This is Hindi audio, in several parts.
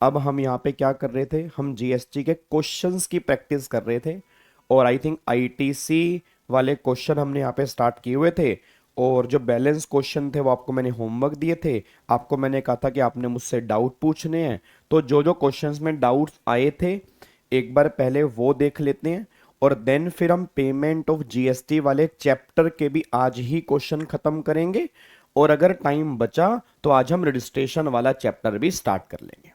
अब हम यहाँ पे क्या कर रहे थे, हम जीएसटी के क्वेश्चंस की प्रैक्टिस कर रहे थे और आई थिंक आईटीसी वाले क्वेश्चन हमने यहाँ पे स्टार्ट किए हुए थे और जो बैलेंस क्वेश्चन थे वो आपको मैंने होमवर्क दिए थे। आपको मैंने कहा था कि आपने मुझसे डाउट पूछने हैं, तो जो जो क्वेश्चंस में डाउट्स आए थे एक बार पहले वो देख लेते हैं और देन फिर हम पेमेंट ऑफ जीएसटी वाले चैप्टर के भी आज ही क्वेश्चन खत्म करेंगे और अगर टाइम बचा तो आज हम रजिस्ट्रेशन वाला चैप्टर भी स्टार्ट कर लेंगे,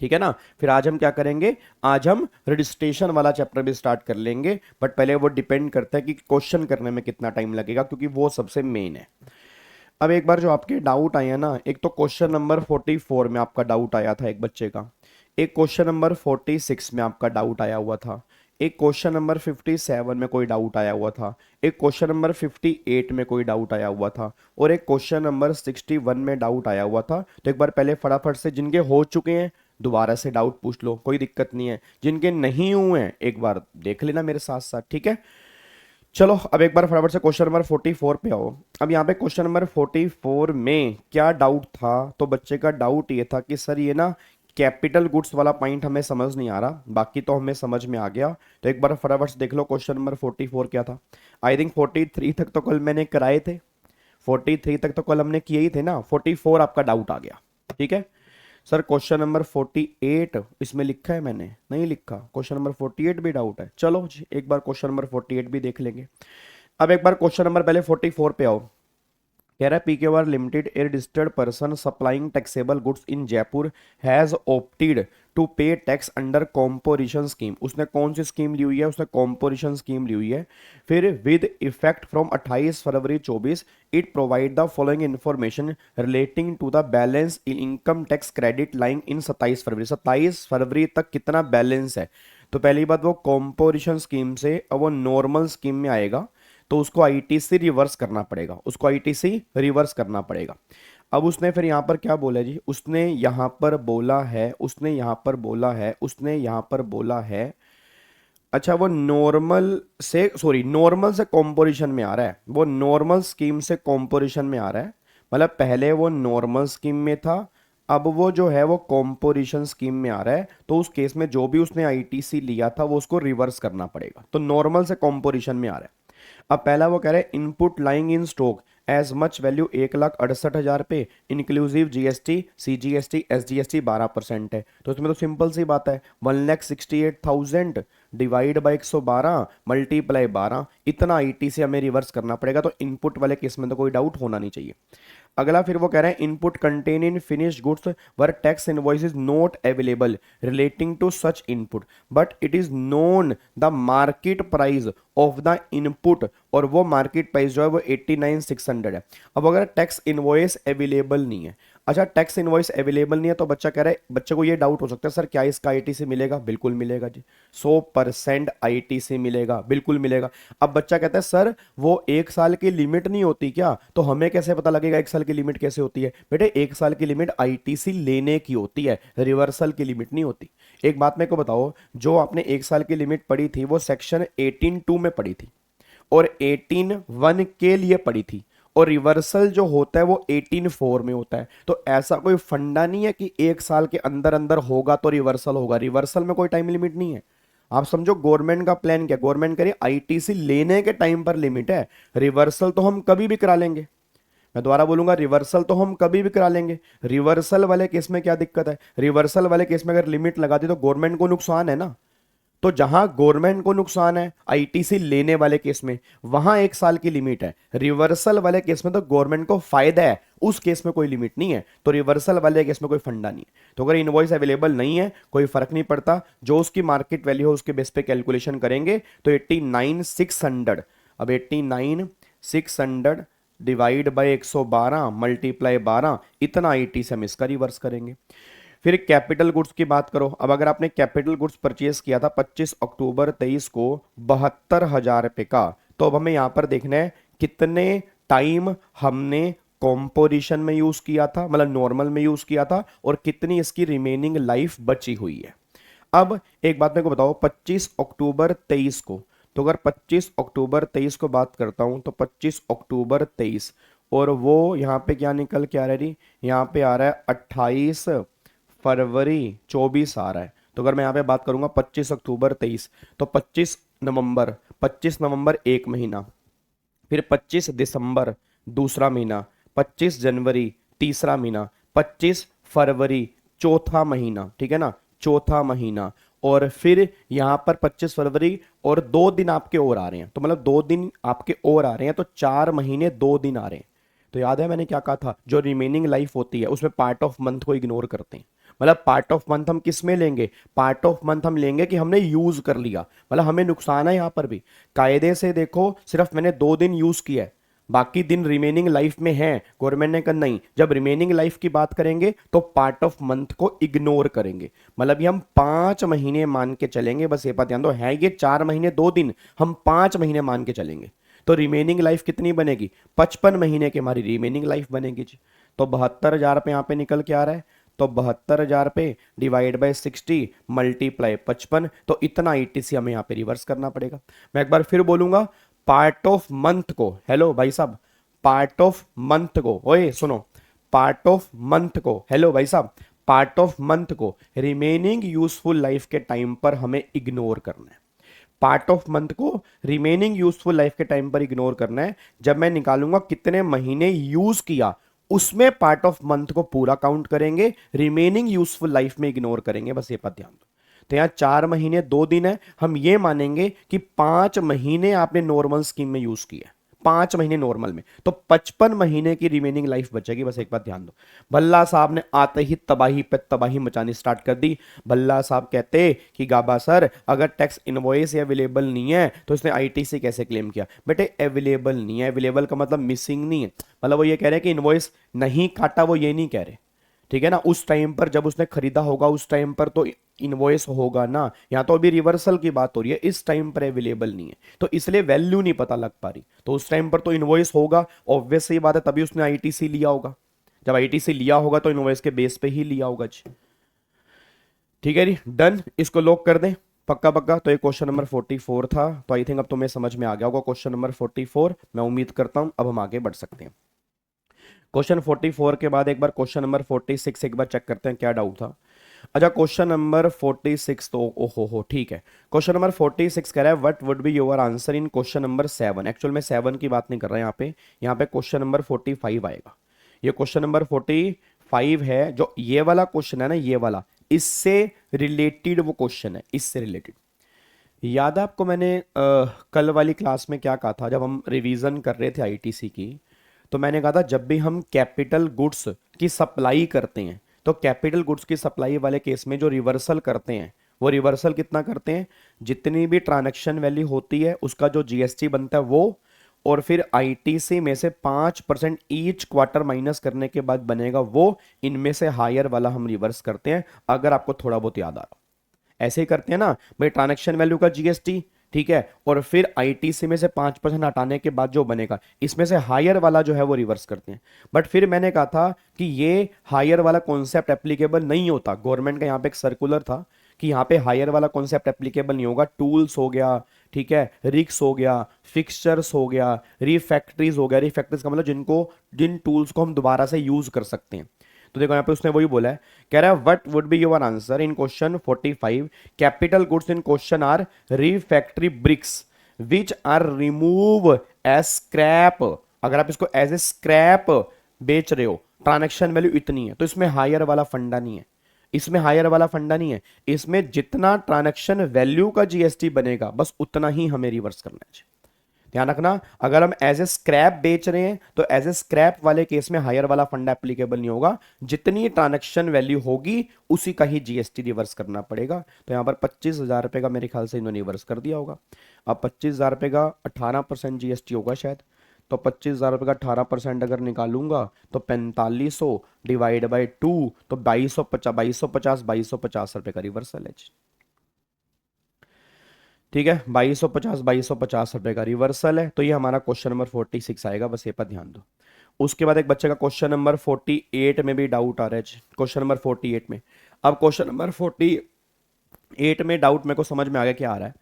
ठीक है ना। फिर आज हम क्या करेंगे, आज हम रजिस्ट्रेशन वाला चैप्टर भी स्टार्ट कर लेंगे, बट पहले वो डिपेंड करता है कि क्वेश्चन करने में कितना टाइम लगेगा, क्योंकि वो सबसे मेन है। अब एक बार जो आपके डाउट आए हैं ना, एक तो क्वेश्चन नंबर 44 में आपका डाउट आया था एक बच्चे का, एक क्वेश्चन नंबर 46 में आपका डाउट आया हुआ था, एक क्वेश्चन नंबर 57 में कोई डाउट आया हुआ था, एक क्वेश्चन नंबर 58 में कोई डाउट आया हुआ था और एक क्वेश्चन नंबर 61 में डाउट आया हुआ था। तो एक बार पहले फटाफट से जिनके हो चुके हैं दोबारा से डाउट पूछ लो, कोई दिक्कत नहीं है। जिनके नहीं हुए हैं एक बार देख लेना मेरे साथ साथ, ठीक है। चलो अब एक बार फटाफट से क्वेश्चन नंबर 44 पे आओ। अब यहाँ पे क्वेश्चन नंबर 44 में क्या डाउट था, तो बच्चे का डाउट ये था कि सर ये ना कैपिटल गुड्स वाला पॉइंट हमें समझ नहीं आ रहा, बाकी तो हमें समझ में आ गया। तो एक बार फटाफट से देख लो क्वेश्चन नंबर 44 क्या था। आई थिंक 43 तक तो कल मैंने कराए थे, 43 तक तो कल हमने किए ही थे ना, 44 आपका डाउट आ गया, ठीक है। सर क्वेश्चन नंबर 48 इसमें लिखा है, मैंने नहीं लिखा, क्वेश्चन नंबर 48 भी डाउट है। चलो जी एक बार क्वेश्चन नंबर 48 भी देख लेंगे। अब एक बार क्वेश्चन नंबर पहले 44 पे आओ। कह रहा है PKR limited a registered person supplying taxable goods in Jaipur has opted to pay tax under composition scheme. उसने कौन सी स्कीम ली हुई है, उसने कॉम्पोजिशन स्कीम ली हुई है। फिर with effect from 28 February 24 it provide the following information relating to the balance in income tax credit line in 27 February. 27 फरवरी तक कितना बैलेंस है। तो पहली बात वो कॉम्पोजिशन स्कीम से अब वो नॉर्मल स्कीम में आएगा तो उसको आईटीसी रिवर्स करना पड़ेगा, उसको आईटीसी रिवर्स करना पड़ेगा। अब उसने फिर यहाँ पर क्या बोला जी, उसने यहाँ पर बोला है, उसने यहाँ पर बोला है, उसने यहाँ पर बोला है, अच्छा वो नॉर्मल से कॉम्पोजिशन में आ रहा है, वो नॉर्मल स्कीम से कॉम्पोजिशन में आ रहा है। मतलब पहले वो नॉर्मल स्कीम में था, अब वो जो है वो कॉम्पोजिशन स्कीम में आ रहा है, तो उस केस में जो भी उसने आईटीसी लिया था वो उसको रिवर्स करना पड़ेगा। तो नॉर्मल से कॉम्पोजिशन में आ रहा है। अब पहला वो कह रहे हैं input lying in stock as much value 1,68,000 पे इंक्लूसिव जीएसटी सीजीएसटी एसजीएसटी 12% है। तो इसमें तो सिंपल सी बात है, 1,68,000 डिवाइड बाई 112 मल्टीप्लाई 12, इतना आईटीसी हमें रिवर्स करना पड़ेगा। तो इनपुट वाले केस में तो कोई डाउट होना नहीं चाहिए। अगला फिर वो कह रहे हैं input contain in finished goods where tax invoice is not available relating to such input but it is known the market price of the input, और वो मार्केट प्राइस जो है वो 89,600 है। अब अगर टैक्स इनवॉइस अवेलेबल नहीं है, अच्छा टैक्स इनवॉइस अवेलेबल नहीं है, तो बच्चा कह रहा है, बच्चे को ये डाउट हो सकता है सर क्या इसका आईटीसी मिलेगा। बिल्कुल मिलेगा जी, 100% आईटीसी मिलेगा, बिल्कुल मिलेगा। अब बच्चा कहता है सर वो 1 साल की लिमिट नहीं होती क्या, तो हमें कैसे पता लगेगा 1 साल की लिमिट कैसे होती है। बेटे 1 साल की लिमिट आईटीसी लेने की होती है, रिवर्सल की लिमिट नहीं होती। एक बात मेरे को बताओ, जो आपने 1 साल की लिमिट पढ़ी थी वो सेक्शन 18(2) में पढ़ी थी और 18(1) के लिए पढ़ी थी, और रिवर्सल जो होता है वो 18(4) में होता है। तो ऐसा कोई फंडा नहीं है कि 1 साल के अंदर अंदर होगा तो रिवर्सल होगा, रिवर्सल में कोई टाइम लिमिट नहीं है। आप समझो गवर्नमेंट का प्लान क्या, गवर्नमेंट कह रही आईटीसी लेने के टाइम पर लिमिट है, रिवर्सल तो हम कभी भी करा लेंगे। मैं दोबारा बोलूंगा, रिवर्सल तो हम कभी भी करा लेंगे। रिवर्सल वाले केस में क्या दिक्कत है, रिवर्सल वाले केस में अगर लिमिट लगा दी तो गवर्नमेंट को नुकसान है ना। तो जहां गवर्नमेंट को नुकसान है आईटीसी लेने वाले केस में, वहां 1 साल की लिमिट है। रिवर्सल वाले केस में तो गवर्नमेंट को फायदा है, उस केस में कोई लिमिट नहीं है। तो रिवर्सल वाले केस में कोई फंडा नहीं है। तो अगर इनवॉइस अवेलेबल नहीं है कोई फर्क नहीं पड़ता, जो उसकी मार्केट वैल्यू हो उसके बेस पे कैलकुलेशन करेंगे। तो 89,600, अब 89,600 डिवाइड बाई 112 मल्टीप्लाई 12, इतना आईटीसी हम इसका रिवर्स करेंगे। फिर कैपिटल गुड्स की बात करो। अब अगर आपने कैपिटल गुड्स परचेज किया था 25 अक्टूबर 23 को 72,000 रुपए का, तो अब हमें यहां पर देखना है कितने टाइम हमने कॉम्पोजिशन में यूज किया था, मतलब नॉर्मल में यूज किया था, और कितनी इसकी रिमेनिंग लाइफ बची हुई है। अब एक बात मेरे को बताओ, 25 अक्टूबर 23 को, तो अगर 25 अक्टूबर 23 को बात करता हूं तो 25 अक्टूबर 23, और वो यहां पे क्या निकल के आ रहा है, यहाँ पे आ रहा है 28 फरवरी 24 आ रहा है, तो अगर मैं यहाँ पे बात करूंगा 25 अक्टूबर 23, तो 25 नवंबर एक महीना, फिर 25 दिसंबर दूसरा महीना, 25 जनवरी तीसरा महीना, 25 फरवरी चौथा महीना, ठीक है ना, चौथा महीना, और फिर यहां पर 25 फरवरी और 2 दिन आपके और आ रहे हैं, तो मतलब 2 दिन आपके और आ रहे हैं, तो 4 महीने 2 दिन आ रहे हैं। तो याद है मैंने क्या कहा था, जो रिमेनिंग लाइफ होती है उसमें पार्ट ऑफ मंथ को इग्नोर करते हैं। मतलब पार्ट ऑफ मंथ हम किस में लेंगे, पार्ट ऑफ मंथ हम लेंगे कि हमने यूज कर लिया, मतलब हमें नुकसान है यहां पर भी। कायदे से देखो, सिर्फ मैंने 2 दिन यूज किया है, बाकी दिन रिमेनिंग लाइफ में है, गवर्नमेंट ने कहा नहीं, जब रिमेनिंग लाइफ की बात करेंगे तो पार्ट ऑफ मंथ को इग्नोर करेंगे। मतलब ये हम 5 महीने मान के चलेंगे, बस ये बात ध्यान दो, है ये 4 महीने 2 दिन, हम 5 महीने मान के चलेंगे। तो रिमेनिंग लाइफ कितनी बनेगी, 55 महीने की हमारी रिमेनिंग लाइफ बनेगी जी। तो 72,000 पे यहाँ पे निकल के आ रहा है, तो 72,000 पे डिवाइड बाय 60 मल्टीप्लाई 55, तो इतना ईटीसी हमें यहाँ पे रिवर्स करना पड़ेगा। मैं एक बार फिर बोलूंगा, पार्ट ऑफ मंथ को, हेलो भाई साहब, पार्ट ऑफ मंथ को, ओए सुनो, पार्ट ऑफ मंथ को, हेलो भाई साहब, पार्ट ऑफ मंथ को रिमेनिंग यूजफुल लाइफ के टाइम पर हमें इग्नोर करना है। पार्ट ऑफ मंथ को रिमेनिंग यूजफुल लाइफ के टाइम पर इग्नोर करना है। जब मैं निकालूंगा कितने महीने यूज किया, उसमें पार्ट ऑफ मंथ को पूरा काउंट करेंगे, रिमेनिंग यूजफुल लाइफ में इग्नोर करेंगे, बस ये बात ध्यान दो। तो यहाँ 4 महीने 2 दिन है, हम ये मानेंगे कि 5 महीने आपने नॉर्मल स्कीम में यूज किया, 5 महीने नॉर्मल में, तो 55 महीने की रिमेनिंग लाइफ बचेगी, बस एक बात ध्यान दो। भल्ला साहब ने आते ही तबाही पे तबाही मचानी स्टार्ट कर दी। भल्ला साहब कहते कि गाबा सर, अगर टैक्स इनवॉइस अवेलेबल नहीं है तो इसने आईटीसी कैसे क्लेम किया। बेटे अवेलेबल नहीं है, अवेलेबल का मतलब मिसिंग नहीं है, मतलब वो ये कह रहे हैं कि इनवॉइस नहीं काटा, वो ये नहीं कह रहे, ठीक है ना। उस टाइम पर जब उसने खरीदा होगा उस टाइम पर तो इनवॉइस होगा ना, यहाँ तो अभी रिवर्सल की बात हो रही है, इस टाइम पर अवेलेबल नहीं है तो इसलिए वैल्यू नहीं पता लग पा रही, तो उस टाइम पर तो इनवॉइस होगा, ऑब्वियस सी बात है, तभी उसने आईटीसी लिया होगा। जब आईटीसी लिया होगा तो इनवॉइस के बेस पे ही लिया होगा जी। ठीक है जी, डन, इसको लॉक कर दें पक्का पक्का। तो ये क्वेश्चन नंबर 44 था, तो आई थिंक अब तुम्हें समझ में आ गया होगा क्वेश्चन नंबर 44, मैं उम्मीद करता हूं। अब हम आगे बढ़ सकते हैं। क्वेश्चन 44 के बाद एक बार क्वेश्चन नंबर 46 एक बार चेक करते हैं क्या डाउट था। अच्छा, क्वेश्चन नंबर 46 तो ओहो ठीक है। क्वेश्चन नंबर 46 कह रहा है what would be your answer in question number 7। Actual में 7 की बात नहीं कर रहा है, यहाँ पे क्वेश्चन नंबर 45 आएगा। ये क्वेश्चन नंबर 45 है, जो ये वाला क्वेश्चन है ना, ये वाला इससे रिलेटेड वो क्वेश्चन है, इससे रिलेटेड। याद है आपको मैंने कल वाली क्लास में क्या कहा था, जब हम रिवीजन कर रहे थे आईटीसी की, तो मैंने कहा था जब भी हम कैपिटल गुड्स की सप्लाई करते हैं, तो कैपिटल गुड्स की सप्लाई वाले केस में जो रिवर्सल करते हैं, वो रिवर्सल कितना करते हैं, जितनी भी ट्रांजैक्शन वैल्यू होती है उसका जो जीएसटी बनता है वो, और फिर आईटीसी में से 5% ईच क्वार्टर माइनस करने के बाद बनेगा वो, इनमें से हायर वाला हम रिवर्स करते हैं। अगर आपको थोड़ा बहुत याद आ रहा, ऐसे ही करते हैं ना भाई, ट्रांजैक्शन वैल्यू का जीएसटी, ठीक है, और फिर आईटीसी में से 5% हटाने के बाद जो बनेगा, इसमें से हायर वाला जो है वो रिवर्स करते हैं। बट फिर मैंने कहा था कि ये हायर वाला कॉन्सेप्ट एप्लीकेबल नहीं होता, गवर्नमेंट का यहाँ पे एक सर्कुलर था कि यहाँ पे हायर वाला कॉन्सेप्ट एप्लीकेबल नहीं होगा। टूल्स हो गया, ठीक है, रिक्स हो गया, फिक्सचर्स हो गया, रिफैक्ट्रीज हो गया। रिफैक्ट्रीज का मतलब जिन टूल्स को हम दोबारा से यूज कर सकते हैं। तो देखो यहाँ पे उसने वही बोला है, कह रहा है what would be your answer in question 45, capital goods in question are refractory bricks which are remove as scrap. अगर आप इसको एज ए स्क्रैप बेच रहे हो, ट्रांजैक्शन वैल्यू इतनी है, तो इसमें हायर वाला फंडा नहीं है, इसमें हायर वाला फंडा नहीं है, इसमें जितना ट्रांजैक्शन वैल्यू का जीएसटी बनेगा बस उतना ही हमें रिवर्स करना है। ध्यान रखना, अगर हम एज ए स्क्रैप बेच रहे हैं तो एज ए स्क्रैप वाले केस में हायर वाला फंड एप्लीकेबल नहीं होगा, जितनी ट्रांजैक्शन वैल्यू होगी उसी का ही जीएसटी रिवर्स करना पड़ेगा। तो यहां पर 25,000 रुपए का मेरे ख्याल से इन्होंने रिवर्स कर दिया होगा। अब 25,000 रुपए का 18% जीएसटी होगा शायद, तो 25,000 रुपए का 18% अगर निकालूंगा तो 4500 डिवाइड बाई 2, तो 2250 रुपए का रिवर्सल है। ठीक है, 2250 रुपए का रिवर्सल है। तो ये हमारा क्वेश्चन नंबर 46 आएगा, बस ये पर ध्यान दो। उसके बाद एक बच्चे का क्वेश्चन नंबर 48 में भी डाउट आ रहा है। क्वेश्चन नंबर 48 में, अब क्वेश्चन नंबर 48 में डाउट मेरे को समझ में आ गया क्या आ रहा है।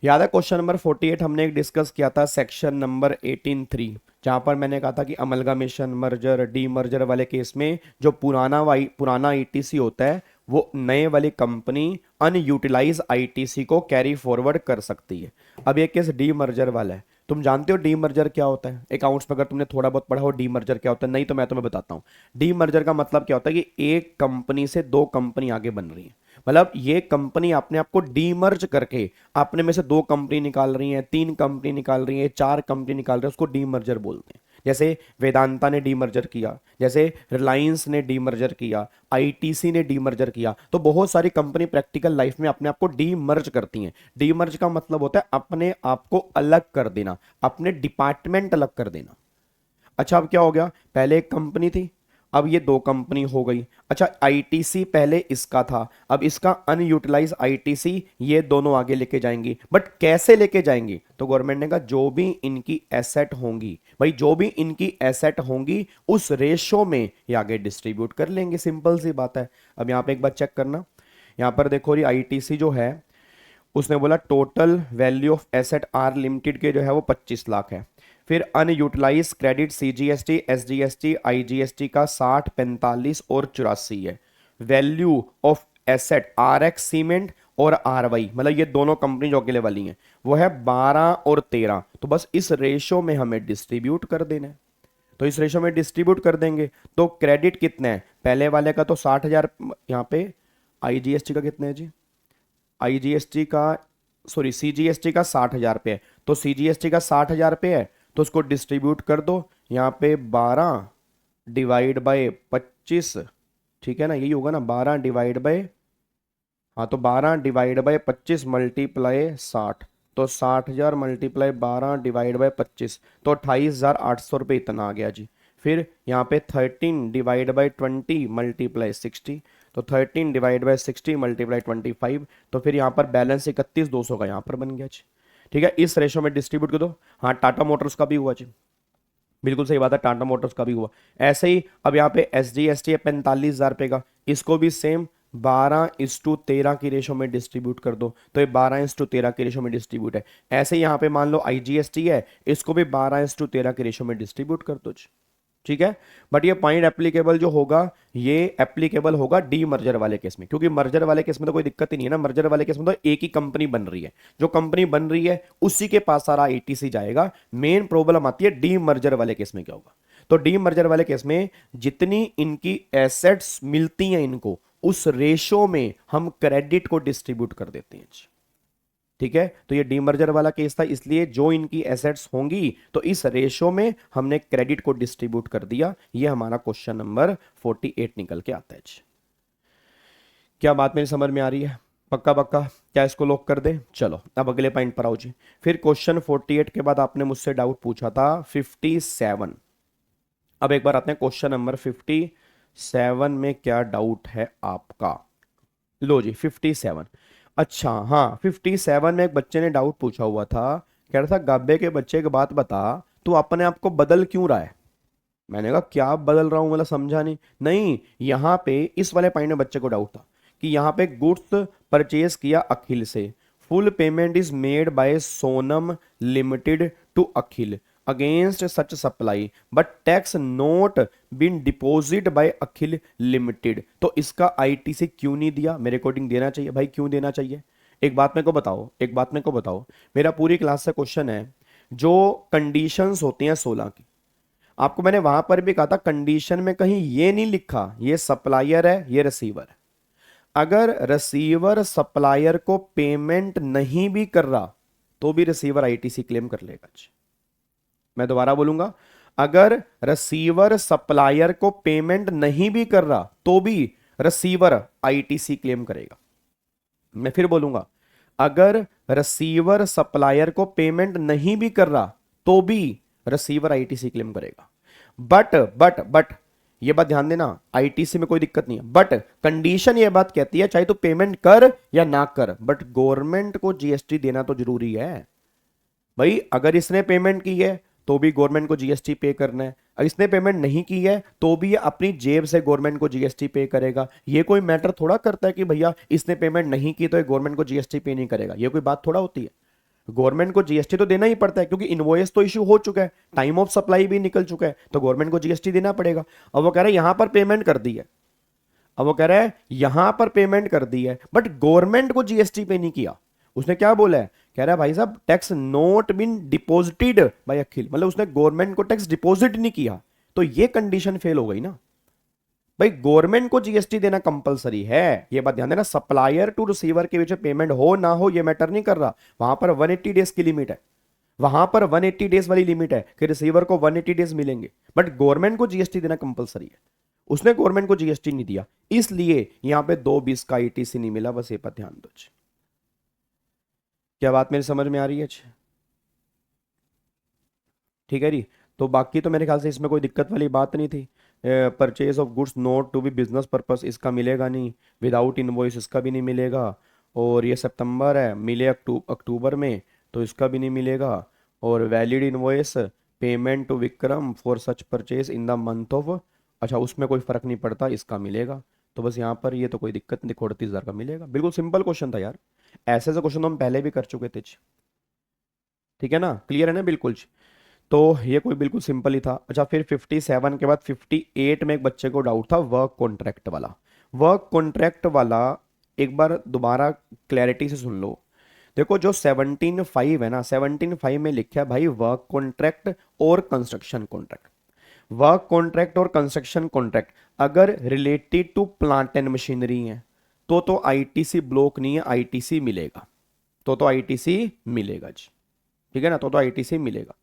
याद है क्वेश्चन नंबर 48 हमने एक डिस्कस किया था सेक्शन नंबर 18.3, जहां पर मैंने कहा था कि अमलगामेशन, मर्जर, डी मर्जर वाले केस में जो पुराना आईटीसी होता है वो नए वाली कंपनी अनयूटिलाइज आईटीसी को कैरी फॉरवर्ड कर सकती है। अब ये केस डी मर्जर वाला है। तुम जानते हो डी मर्जर क्या होता है? अकाउंट्स में अगर तुमने थोड़ा बहुत पढ़ा हो डी मर्जर क्या होता है, नहीं तो मैं तुम्हें बताता हूँ। डी मर्जर का मतलब क्या होता है कि एक कंपनी से दो कंपनी आगे बन रही है। मतलब ये कंपनी अपने आप को डीमर्ज करके अपने में से दो कंपनी निकाल रही है, तीन कंपनी निकाल रही है, चार कंपनी निकाल रही है, उसको डीमर्जर बोलते हैं। जैसे वेदांता ने डीमर्जर किया, जैसे रिलायंस ने डीमर्जर किया, आईटीसी ने डीमर्जर किया। तो बहुत सारी कंपनी प्रैक्टिकल लाइफ में अपने आप को डीमर्ज करती हैं। डीमर्ज का मतलब होता है अपने आप को अलग कर देना, अपने डिपार्टमेंट अलग कर देना। अच्छा, अब क्या हो गया? पहले एक कंपनी थी, अब ये दो कंपनी हो गई। अच्छा, आईटीसी पहले इसका था, अब इसका अनयूटिलाइज आईटीसी ये दोनों आगे लेके जाएंगी। बट कैसे लेके जाएंगी? तो गवर्नमेंट ने कहा जो भी इनकी एसेट होंगी, भाई जो भी इनकी एसेट होंगी उस रेशो में ये आगे डिस्ट्रीब्यूट कर लेंगे। सिंपल सी बात है। अब यहाँ पे एक बार चेक करना, यहाँ पर देखो ये आईटीसी जो है उसने बोला total value of asset R limited के जो है वो 25 लाख है। फिर unutilise credit CGST, SGST, IGST का 60, 45 और 84 है। Value of asset R X cement और आर वाई, मतलब ये दोनों कंपनी जो अकेले वाली हैं, वो है 12 और 13। तो बस इस रेशो में हमें डिस्ट्रीब्यूट कर देना है। तो इस रेशो में डिस्ट्रीब्यूट कर देंगे तो क्रेडिट कितना है? पहले वाले का तो 60,000, यहाँ पे आईजीएसटी का कितना है जी? आईजीएसटी का सॉरी सीजीएसटी का 60,000 पे है, तो सीजीएसटी का 60,000 पे है तो उसको डिस्ट्रीब्यूट कर दो। यहाँ पे 12 डिवाइड बाय 25, ठीक है ना, यही होगा ना, 12 डिवाइड बाय, हाँ तो 12 डिवाइड बाय 25 मल्टीप्लाई 60, तो 60,000 मल्टीप्लाई 12 डिवाइड बाय 25 तो 28,800 रुपये इतना आ गया जी। फिर यहाँ पे 13 डिवाइड बाय 20 मल्टीप्लाई 60, तो 13 डिवाइड बाय 60 मल्टीप्लाई 25, तो फिर यहाँ पर बैलेंस 31,200 का यहाँ पर बन गया जी। ठीक है, इस रेशो में डिस्ट्रीब्यूट कर दो। हाँ, टाटा मोटर्स का भी हुआ जी, बिल्कुल सही बात है, टाटा मोटर्स का भी हुआ। ऐसे ही अब यहाँ पे एसजीएसटी है 45,000 रुपये का, इसको भी सेम 12:13 की रेशो में डिस्ट्रीब्यूट कर दो, तो ये 12:13 की रेशो में डिस्ट्रीब्यूट है। ऐसे ही यहाँ पे मान लो आईजीएसटी है, इसको भी 12:13 की रेशो में डिस्ट्रीब्यूट कर दो, ठीक है। बट ये पॉइंट एप्लीकेबल जो होगा ये एप्लीकेबल होगा डी मर्जर वाले केस में, क्योंकि मर्जर वाले केस में तो कोई दिक्कत ही नहीं है ना। मर्जर वाले केस में तो एक ही कंपनी बन रही है, जो कंपनी बन रही है उसी के पास सारा एटीसी जाएगा। मेन प्रॉब्लम आती है डी मर्जर वाले केस में क्या होगा? तो डी मर्जर वाले केस में जितनी इनकी एसेट्स मिलती हैं इनको, उस रेशो में हम क्रेडिट को डिस्ट्रीब्यूट कर देते हैं, ठीक है। तो ये डीमर्जर वाला केस था, इसलिए जो इनकी एसेट्स होंगी तो इस रेशो में हमने क्रेडिट को डिस्ट्रीब्यूट कर दिया। ये हमारा क्वेश्चन नंबर 48 निकल के आता है। क्या बात मेरी समझ में आ रही है? पक्का पक्का? क्या इसको लॉक कर दे? चलो अब अगले पॉइंट पर आओ जी। फिर क्वेश्चन 48 के बाद आपने मुझसे डाउट पूछा था 57। अब एक बार आते हैं क्वेश्चन नंबर 57 में क्या डाउट है आपका। लो जी 57। अच्छा हाँ, 57 में एक बच्चे ने डाउट पूछा हुआ था, कह रहा था गाबे के बच्चे एक बात बता, तू अपने आप को बदल क्यों रहा है? मैंने कहा क्या बदल रहा हूं, मतलब समझा नहीं। यहाँ पे इस वाले पॉइंट में बच्चे को डाउट था कि यहाँ पे गुड्स परचेज किया अखिल से, full payment is made by Sonam limited to Akhil against such supply but tax not been deposit by Akhil limited. तो इसका आईटीसी क्यों नहीं दिया? मेरे अकॉर्डिंग देना चाहिए भाई, क्यों देना चाहिए? एक बात मेरे को बताओ, मेरा पूरी क्लास से क्वेश्चन है, जो कंडीशंस होती हैं 16 की, आपको मैंने वहां पर भी कहा था कंडीशन में कहीं ये नहीं लिखा ये सप्लायर है ये रिसीवर है। अगर रिसीवर सप्लायर को पेमेंट नहीं भी कर रहा तो भी रिसीवर आईटीसी क्लेम कर लेगा। मैं दोबारा बोलूंगा, अगर रिसीवर सप्लायर को पेमेंट नहीं भी कर रहा तो भी रिसीवर आईटीसी क्लेम करेगा। मैं फिर बोलूंगा, अगर रिसीवर सप्लायर को पेमेंट नहीं भी कर रहा तो भी रिसीवर आईटीसी क्लेम करेगा। बट ये बात ध्यान देना, आईटीसी में कोई दिक्कत नहीं है, बट कंडीशन ये बात कहती है चाहे तो पेमेंट कर या ना कर, बट गवर्नमेंट को जीएसटी देना तो जरूरी है भाई। अगर इसने पेमेंट की है तो भी गवर्नमेंट को जीएसटी पे करना है, अगर इसने पेमेंट नहीं की है तो भी ये अपनी जेब से गवर्नमेंट को जीएसटी पे करेगा। ये कोई मैटर थोड़ा करता है कि भैया इसने पेमेंट नहीं की तो ये गवर्नमेंट को जीएसटी पे नहीं करेगा, ये कोई बात थोड़ा होती है। गवर्नमेंट को जीएसटी तो देना ही पड़ता है, क्योंकि इनवॉइस तो इशू हो चुका है, टाइम ऑफ सप्लाई भी निकल चुका है, तो गवर्नमेंट को जीएसटी देना पड़ेगा। अब वो कह रहा है यहां पर पेमेंट कर दी है, अब वो कह रहा है यहां पर पेमेंट कर दी है, बट गवर्नमेंट को जीएसटी पे नहीं किया। उसने क्या बोला है, कह रहा है भाई साहब tax not been deposited by Akhil, मतलब उसने गवर्नमेंट को टैक्स डिपॉजिट नहीं किया, तो ये कंडीशन फेल हो गई ना। भाई गवर्नमेंट को जीएसटी देना कंपलसरी है, ये बात ध्यान देना। सप्लायर टू रिसीवर के बीच में पेमेंट हो ना हो ये मैटर नहीं कर रहा, वहां पर 180 डेज की लिमिट है, वहां पर 180 डेज वाली लिमिट है कि रिसीवर को 180 डेज मिलेंगे, बट गवर्नमेंट को जीएसटी देना कंपलसरी है। उसने गवर्नमेंट को जीएसटी नहीं दिया, इसलिए यहां पे 220 का ईटीसी नहीं मिला, बस ये पर ध्यान दो। क्या बात मेरी समझ में आ रही है? ठीक है जी। तो बाकी तो मेरे ख्याल से इसमें कोई दिक्कत वाली बात नहीं थी। Purchase of goods not to be business purpose इसका मिलेगा नहीं, विदाउट इनवॉइस इसका भी नहीं मिलेगा, और ये सितंबर है, मिले अक्टूबर में तो इसका भी नहीं मिलेगा, और valid invoice payment to Vikram for such purchase in the month of, अच्छा उसमें कोई फर्क नहीं पड़ता, इसका मिलेगा। तो बस यहाँ पर ये तो कोई दिक्कत नहीं, 38,000 का मिलेगा। बिल्कुल सिंपल क्वेश्चन था यार, ऐसे ऐसे क्वेश्चन तो हम पहले भी कर चुके थे। ठीक है ना, क्लियर है ना बिल्कुल। तो ये कोई बिल्कुल सिंपल ही था। अच्छा फिर 57 के बाद 58 में एक बच्चे को डाउट था वर्क कॉन्ट्रैक्ट वाला। वर्क कॉन्ट्रैक्ट वाला एक बार दोबारा क्लैरिटी से सुन लो। देखो जो 17.5 है ना, 17.5 में लिखा है भाई वर्क कॉन्ट्रैक्ट और कंस्ट्रक्शन कॉन्ट्रैक्ट। वर्क कॉन्ट्रैक्ट और कंस्ट्रक्शन कॉन्ट्रैक्ट अगर related to plant and machinery है तो आईटीसी ब्लॉक नहीं है, आईटीसी मिलेगा, तो आईटीसी मिलेगा जी। ठीक है ना, तो आईटीसी मिलेगा।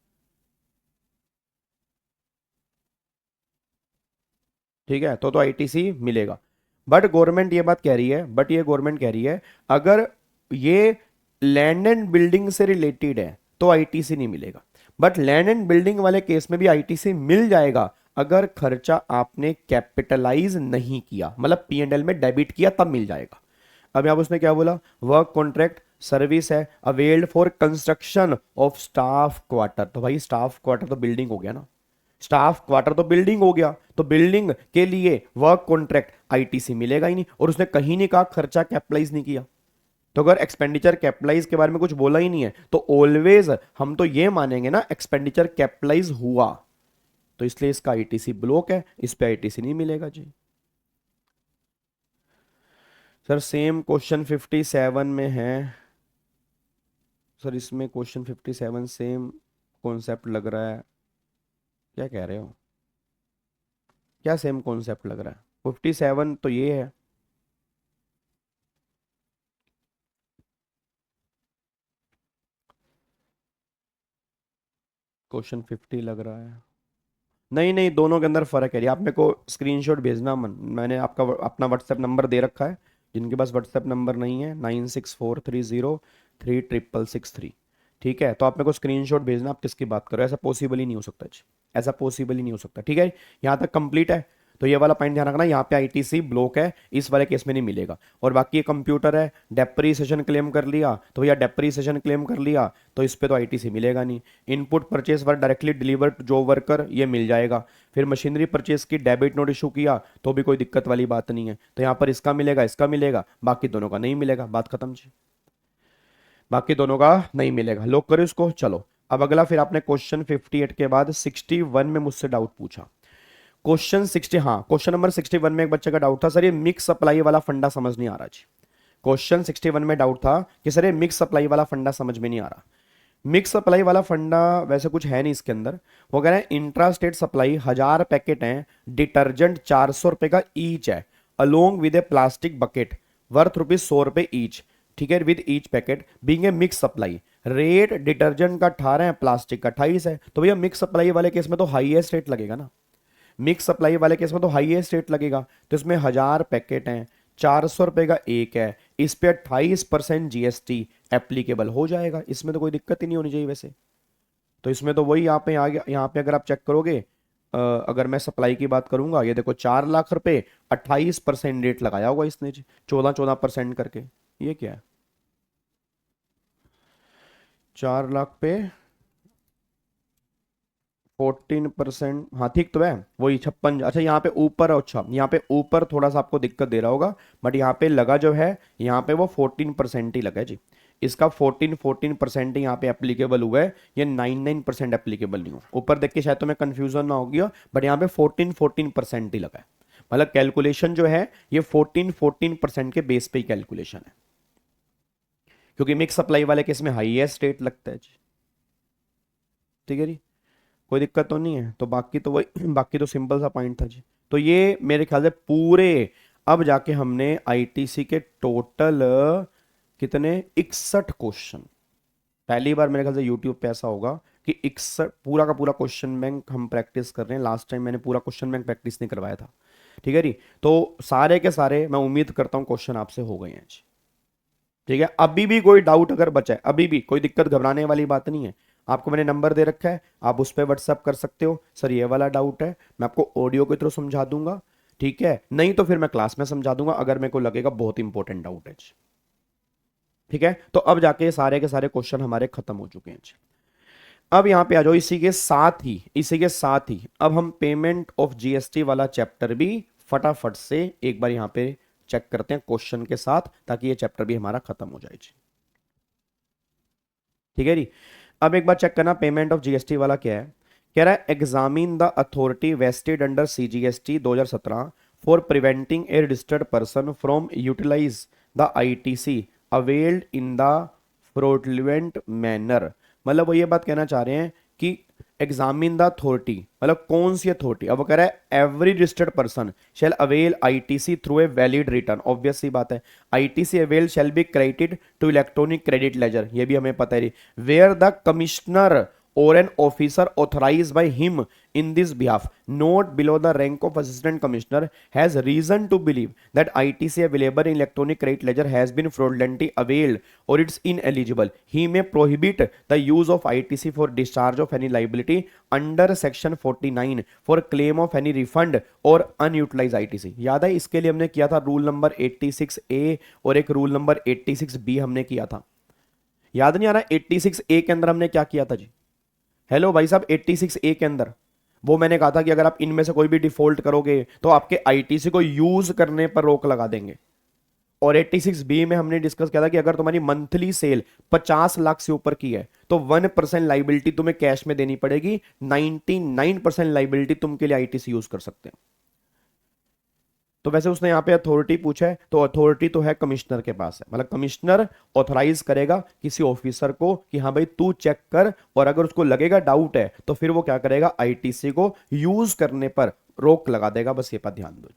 ठीक है, तो आईटीसी मिलेगा। बट गवर्नमेंट ये बात कह रही है, बट ये गवर्नमेंट कह रही है अगर ये लैंड एंड बिल्डिंग से रिलेटेड है तो आईटीसी नहीं मिलेगा, बट लैंड एंड बिल्डिंग वाले केस में भी आईटीसी मिल जाएगा अगर खर्चा आपने कैपिटलाइज नहीं किया, मतलब पी&एल में डेबिट किया तब मिल जाएगा। अब यहां पर उसने क्या बोला, वर्क कॉन्ट्रैक्ट सर्विस है availed for construction of staff quarter, तो भाई स्टाफ क्वार्टर तो बिल्डिंग हो गया ना, स्टाफ क्वार्टर तो बिल्डिंग हो गया, तो बिल्डिंग के लिए वर्क कॉन्ट्रैक्ट आईटीसी मिलेगा ही नहीं, और उसने कहीं नहीं कहा खर्चा कैपिटलाइज नहीं किया। तो अगर एक्सपेंडिचर कैपिटलाइज के बारे में कुछ बोला ही नहीं है तो ऑलवेज हम तो ये मानेंगे ना एक्सपेंडिचर कैपिटलाइज हुआ, तो इसलिए इसका आईटीसी ब्लॉक है, इस पे आईटीसी नहीं मिलेगा जी। सर सेम क्वेश्चन 57 में है सर, इसमें क्वेश्चन 57 सेम कॉन्सेप्ट लग रहा है, क्या कह रहे हो, क्या सेम कॉन्सेप्ट लग रहा है? 57 तो ये है, क्वेश्चन 50 लग रहा है। नहीं नहीं, दोनों के अंदर फर्क है, आप मेरे को स्क्रीनशॉट भेजना मन, मैंने आपका अपना व्हाट्सएप नंबर दे रखा है, जिनके पास व्हाट्सएप नंबर नहीं है 9643036663। ठीक है, तो आप मेरे को स्क्रीनशॉट भेजना आप किसकी बात करो, ऐसा पॉसिबल ही नहीं हो सकता जी, ऐसा पॉसिबल ही नहीं हो सकता। ठीक है, यहाँ तक कंप्लीट है। तो ये वाला पॉइंट ध्यान रखना, यहाँ पे आईटीसी ब्लॉक है, इस वाले केस में नहीं मिलेगा। और बाकी ये कंप्यूटर है, डेप्रीसिएशन क्लेम कर लिया तो भैया डेप्रीसिएशन क्लेम कर लिया तो इस पे तो आईटीसी मिलेगा नहीं। Input purchase work directly delivered जो वर्कर, ये मिल जाएगा। फिर मशीनरी परचेज की डेबिट नोट इशू किया तो भी कोई दिक्कत वाली बात नहीं है, तो यहाँ पर इसका मिलेगा, इसका मिलेगा, बाकी दोनों का नहीं मिलेगा, बात खत्म जी, बाकी दोनों का नहीं मिलेगा। लॉक करो इसको। चलो अब अगला, फिर आपने क्वेश्चन 58 के बाद 61 में मुझसे डाउट पूछा। क्वेश्चन 60, हाँ क्वेश्चन नंबर 61 में एक बच्चे का डाउट था सर ये मिक्स सप्लाई वाला फंडा समझ नहीं आ रहा जी। क्वेश्चन 61 में डाउट था कि सर ये मिक्स सप्लाई वाला फंडा समझ में नहीं आ रहा। मिक्स सप्लाई वाला फंडा वैसे कुछ है नहीं इसके अंदर। वो कह रहे हैं इंट्रा स्टेट सप्लाई 1000 पैकेट हैं, डिटर्जेंट 400 रुपए का ईच है, along with A plastic bucket worth ₹100 each. ठीक है, with each packet being a mix supply, rate detergent का 18 है, प्लास्टिक का 28 है। तो भैया मिक्स सप्लाई वाले केस में तो हाईएस्ट रेट लगेगा ना, मिक्स सप्लाई वाले केस में तो हाईएस्ट रेट लगेगा। तो इसमें 1000 पैकेट हैं, 400 रुपए का एक है, इस पे 28% जीएसटी एप्लीकेबल हो जाएगा, इसमें तो कोई दिक्कत ही नहीं होनी चाहिए वैसे। तो इसमें तो वही यहाँ पे आ गया, यहाँ पे अगर आप चेक करोगे, अगर मैं सप्लाई की बात करूंगा, ये देखो 4 लाख रुपए 28% रेट लगाया होगा इसने, 14% करके। ये क्या है, 4 लाख पे 14%, हाँ ठीक तो है, वही 56। अच्छा यहाँ पे ऊपर, अच्छा यहाँ पे ऊपर थोड़ा सा आपको दिक्कत दे रहा होगा, बट यहाँ पे लगा जो है, यहाँ पे वो 14% ही लगा है जी। इसका 14% ही यहाँ पे एप्लीकेबल हुआ है, ये 99% एप्लीकेबल नहीं हो। ऊपर देख के शायद तुम्हें कंफ्यूजन ना हो गया, बट यहाँ पे 14% ही लगा है। मतलब कैलकुलेशन जो है ये 14% के बेस पे ही कैलकुलेशन है, क्योंकि मिक्स सप्लाई वाले केस में हाईएस्ट रेट लगता है जी। ठीक है जी, कोई दिक्कत तो नहीं है। तो बाकी तो वही बाकी तो सिंपल सा पॉइंट था जी। तो ये मेरे ख्याल से पूरे, अब जाके हमने आईटीसी के टोटल कितने 61 क्वेश्चन, पहली बार मेरे ख्याल से यूट्यूब पे ऐसा होगा कि 61 पूरा का पूरा क्वेश्चन बैंक हम प्रैक्टिस कर रहे हैं। लास्ट टाइम मैंने पूरा क्वेश्चन बैंक प्रैक्टिस नहीं करवाया था। ठीक है जी, तो सारे के सारे मैं उम्मीद करता हूं क्वेश्चन आपसे हो गए हैं जी। ठीक है, अभी भी कोई डाउट अगर बचा है, अभी भी कोई दिक्कत, घबराने वाली बात नहीं है। आपको मैंने नंबर दे रखा है, आप उस पर व्हाट्सएप कर सकते हो, सर ये वाला डाउट है, मैं आपको ऑडियो के थ्रू समझा दूंगा। ठीक है, नहीं तो फिर मैं क्लास में समझा दूंगा अगर मेरे को लगेगा बहुत इंपॉर्टेंट डाउट है। ठीक है, तो अब जाके सारे के सारे क्वेश्चन हमारे खत्म हो चुके हैं। अब यहां पे आ जाओ, इसी के साथ ही अब हम पेमेंट ऑफ जीएसटी वाला चैप्टर भी फटाफट से एक बार यहां पे चेक करते हैं क्वेश्चन के साथ, ताकि ये चैप्टर भी हमारा खत्म हो जाए जी। ठीक है जी, अब एक बार चेक करना पेमेंट ऑफ जीएसटी वाला क्या है। कह रहा है examine the authority vested under CGST 2017 for preventing a registered person from utilise the ITC availed in the fraudulent manner. मतलब वो ये बात कहना चाह रहे हैं कि एग्जामिन द अथॉरिटी, मतलब कौन सी अथॉरिटी। अब वो कह रहा है every registered person shall avail ITC through a valid return, obvious सी बात है, ITC avail shall be credited to electronic credit ledger, ये भी हमें पता है, where the commissioner or an officer authorized by him in this behalf not below the rank of assistant commissioner has reason to believe that ITC available in electronic credit ledger has been fraudulently availed or it's ineligible, he may prohibit the use of ITC for discharge of any liability under section 49 for claim of any refund or unutilized ITC। याद है इसके लिए हमने किया था रूल नंबर 86A और एक रूल नंबर 86B हमने किया था, याद नहीं आ रहा? 86A के अंदर हमने क्या किया था जी? हेलो भाई साहब, 86A के अंदर वो मैंने कहा था कि अगर आप इनमें से कोई भी डिफॉल्ट करोगे तो आपके आईटीसी को यूज करने पर रोक लगा देंगे। और 86B में हमने डिस्कस किया था कि अगर तुम्हारी मंथली सेल 50 लाख से ऊपर की है तो 1% लाइबिलिटी तुम्हें कैश में देनी पड़ेगी, 99% लाइबिलिटी तुम के लिए आईटीसी यूज कर सकते हैं। तो वैसे उसने यहाँ पे अथॉरिटी पूछा है, तो अथॉरिटी तो है कमिश्नर के पास है, मतलब कमिश्नर ऑथराइज करेगा किसी ऑफिसर को कि हाँ भाई तू चेक कर, और अगर उसको लगेगा डाउट है तो फिर वो क्या करेगा, आईटीसी को यूज करने पर रोक लगा देगा। बस ये पर ध्यान दो।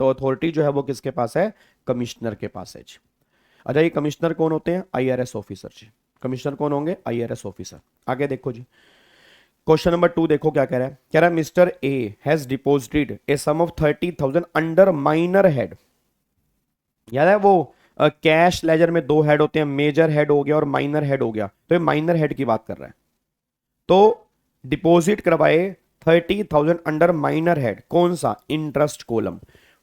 तो अथॉरिटी जो है वो किसके पास है? कमिश्नर के पास है। अच्छा, ये कमिश्नर कौन होते हैं? आईआरएस ऑफिसर जी। कमिश्नर कौन होंगे? IRS officer. आगे देखो जी, क्वेश्चन नंबर 2 देखो क्या कह रहा है। कह रहा है mister A has deposited a sum of 30,000 under minor head. याद है वो कैश लेजर में 2 हेड होते हैं, मेजर हेड हो गया और माइनर हेड हो गया, तो ये माइनर हेड की बात कर रहा है। तो डिपॉजिट करवाए 30,000 अंडर माइनर हेड, कौन सा? Interest column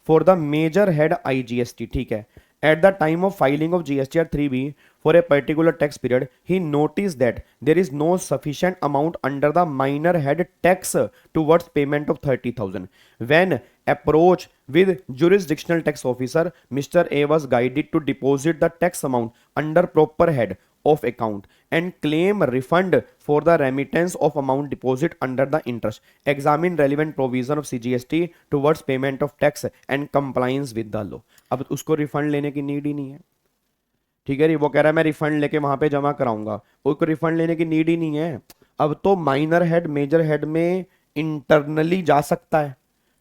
for the major head IGST. ठीक है, at the time of filing of GST 3B for a particular tax period, he noticed that there is no sufficient amount under the minor head tax towards payment of 30,000. When approached with jurisdictional tax officer, Mr. A was guided to deposit the tax amount under proper head of account and claim refund for the remittance of amount deposit under the interest. Examine relevant provision of CGST towards payment of tax and compliance with the law. अब उसको रिफंड लेने की नीड ही नहीं है। ठीक है, वो कह रहा है मैं रिफंड लेके वहां पे जमा कराऊंगा, उसको रिफंड लेने की नीड ही नहीं है। अब तो माइनर हेड मेजर हेड में इंटरनली जा सकता है,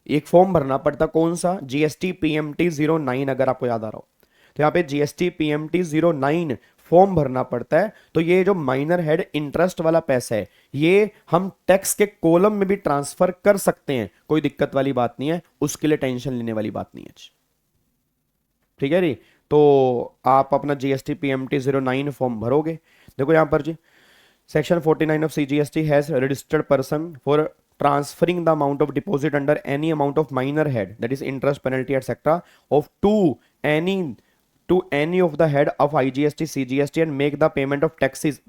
एक फॉर्म भरना पड़ता, कौन सा? जीएसटी पीएमटी 09, अगर आपको याद आ रहा हो तो यहाँ पे जीएसटी पीएमटी 09 फॉर्म भरना पड़ता है। तो ये जो माइनर हेड इंटरेस्ट वाला पैसा है ये हम टैक्स के कॉलम में भी ट्रांसफर कर सकते हैं, कोई दिक्कत वाली बात नहीं है, उसके लिए टेंशन लेने वाली बात नहीं है। ठीक है जी, तो आप अपना जीएसटी पीएमटी 09 फॉर्म भरोगे। देखो यहां पर जी, section 49 of CGST has registered person for transferring the amount of deposit under any amount of minor head, that is interest penalty etcetera of to any of the head of IGST, CGST and make the payment of taxes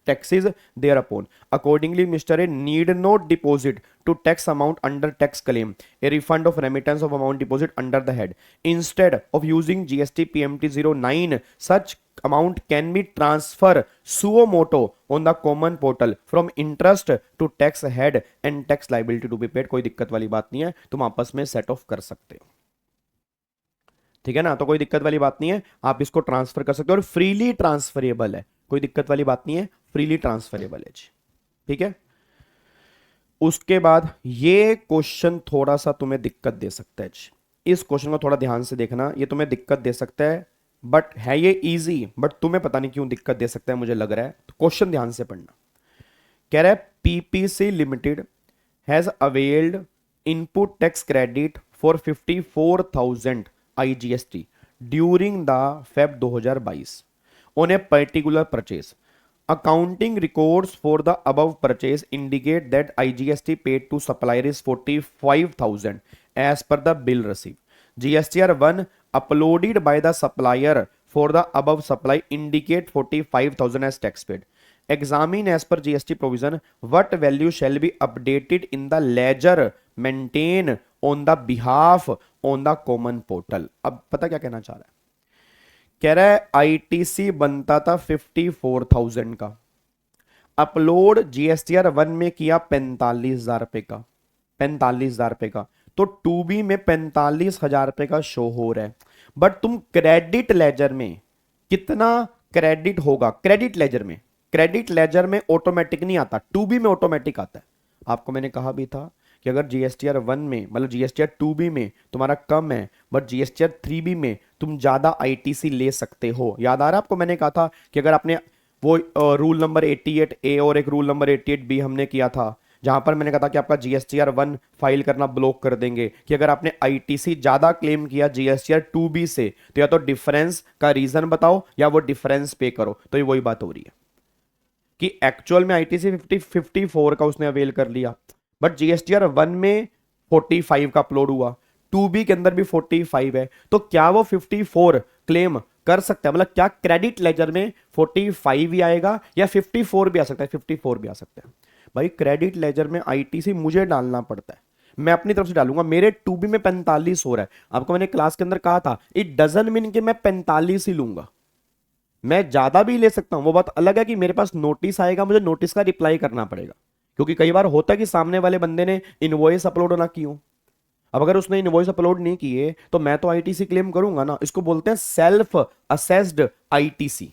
taxes thereupon. Accordingly, Mr. A need not deposit to tax amount under tax claim a refund of remittance of amount deposit under the head. Instead of using GST PMT 09, such amount can be transferred suo moto on the common portal from interest to tax head and tax liability to be paid. कोई दिक्कत वाली बात नहीं है, तुम आपस में सेट ऑफ कर सकते हो, ठीक है ना, तो कोई दिक्कत वाली बात नहीं है, आप इसको ट्रांसफर कर सकते हो और फ्रीली ट्रांसफरेबल है, कोई दिक्कत वाली बात नहीं है, फ्रीली ट्रांसफरेबल है जी, ठीक है। उसके बाद ये क्वेश्चन थोड़ा सा तुम्हें दिक्कत दे सकता है जी, इस क्वेश्चन को थोड़ा ध्यान से देखना, ये तुम्हें दिक्कत दे सकता है, बट है ये इजी, बट तुम्हें पता नहीं क्यों दिक्कत दे सकता है, मुझे लग रहा है, तो क्वेश्चन ध्यान से पढ़ना। कह रहा है PPC limited has availed input tax credit for 54,000 IGST during the Feb 2022 on a particular purchase. Accounting records for the above purchase indicate that IGST paid to supplier is 45,000 as per the bill received. GSTR 1 uploaded by the supplier for the above supply indicate 45,000 as tax paid. Examine as per GST provision what value shall be updated in the ledger maintained on the behalf on the common portal. अब पता क्या कहना चाह रहा है, कह रहा है आईटीसी बनता था 54,000 का, अपलोड जीएसटीआर 1 में किया 45,000 रुपए का, 45,000 रुपए का, तो 2B में 45,000 रुपए का शो हो रहा है, बट तुम क्रेडिट लेजर में कितना क्रेडिट होगा, क्रेडिट लेजर में ऑटोमेटिक नहीं आता, 2B में ऑटोमेटिक आता है। आपको मैंने कहा भी था कि अगर जीएसटीआर 1 में मतलब जीएसटीआर 2B में तुम्हारा कम है बट जीएसटीआर 3B में तुम ज्यादा आईटीसी ले सकते हो। याद आ रहा है आपको, मैंने कहा था कि अगर आपने वो रूल नंबर 88A और एक रूल नंबर 88B हमने किया था, जहां पर मैंने कहा था कि आपका जीएसटीआर 1 फाइल करना ब्लॉक कर देंगे कि अगर आपने आईटीसी ज्यादा क्लेम किया जीएसटीआर 2B से तो या तो डिफरेंस का रीजन बताओ या वो डिफरेंस पे करो। तो ये वही बात हो रही है कि एक्चुअल में आईटीसी 54 का उसने अवेल कर लिया, बट जीएसटीआर 1 में 45 का अपलोड हुआ, 2B के अंदर भी 45 है, तो क्या वो 54 क्लेम कर सकता है? मतलब क्या क्रेडिट लेजर में 45 ही आएगा या 54 भी आ सकता है? 54 भी आ सकता है भाई। क्रेडिट लेजर में आईटीसी मुझे डालना पड़ता है, मैं अपनी तरफ से डालूंगा। मेरे 2B में 45 हो रहा है, आपको मैंने क्लास के अंदर कहा था इट डजंट मीन कि मैं 45 ही लूंगा, मैं ज्यादा भी ले सकता हूं। वो बात अलग है कि मेरे पास नोटिस आएगा, मुझे नोटिस का रिप्लाई करना पड़ेगा, क्योंकि कई बार होता है कि सामने वाले बंदे ने इनवॉइस अपलोड ना की हो। अब अगर उसने इनवॉइस अपलोड नहीं किए तो मैं तो आईटीसी क्लेम करूंगा ना, इसको बोलते हैं सेल्फ असेस्ड आईटीसी।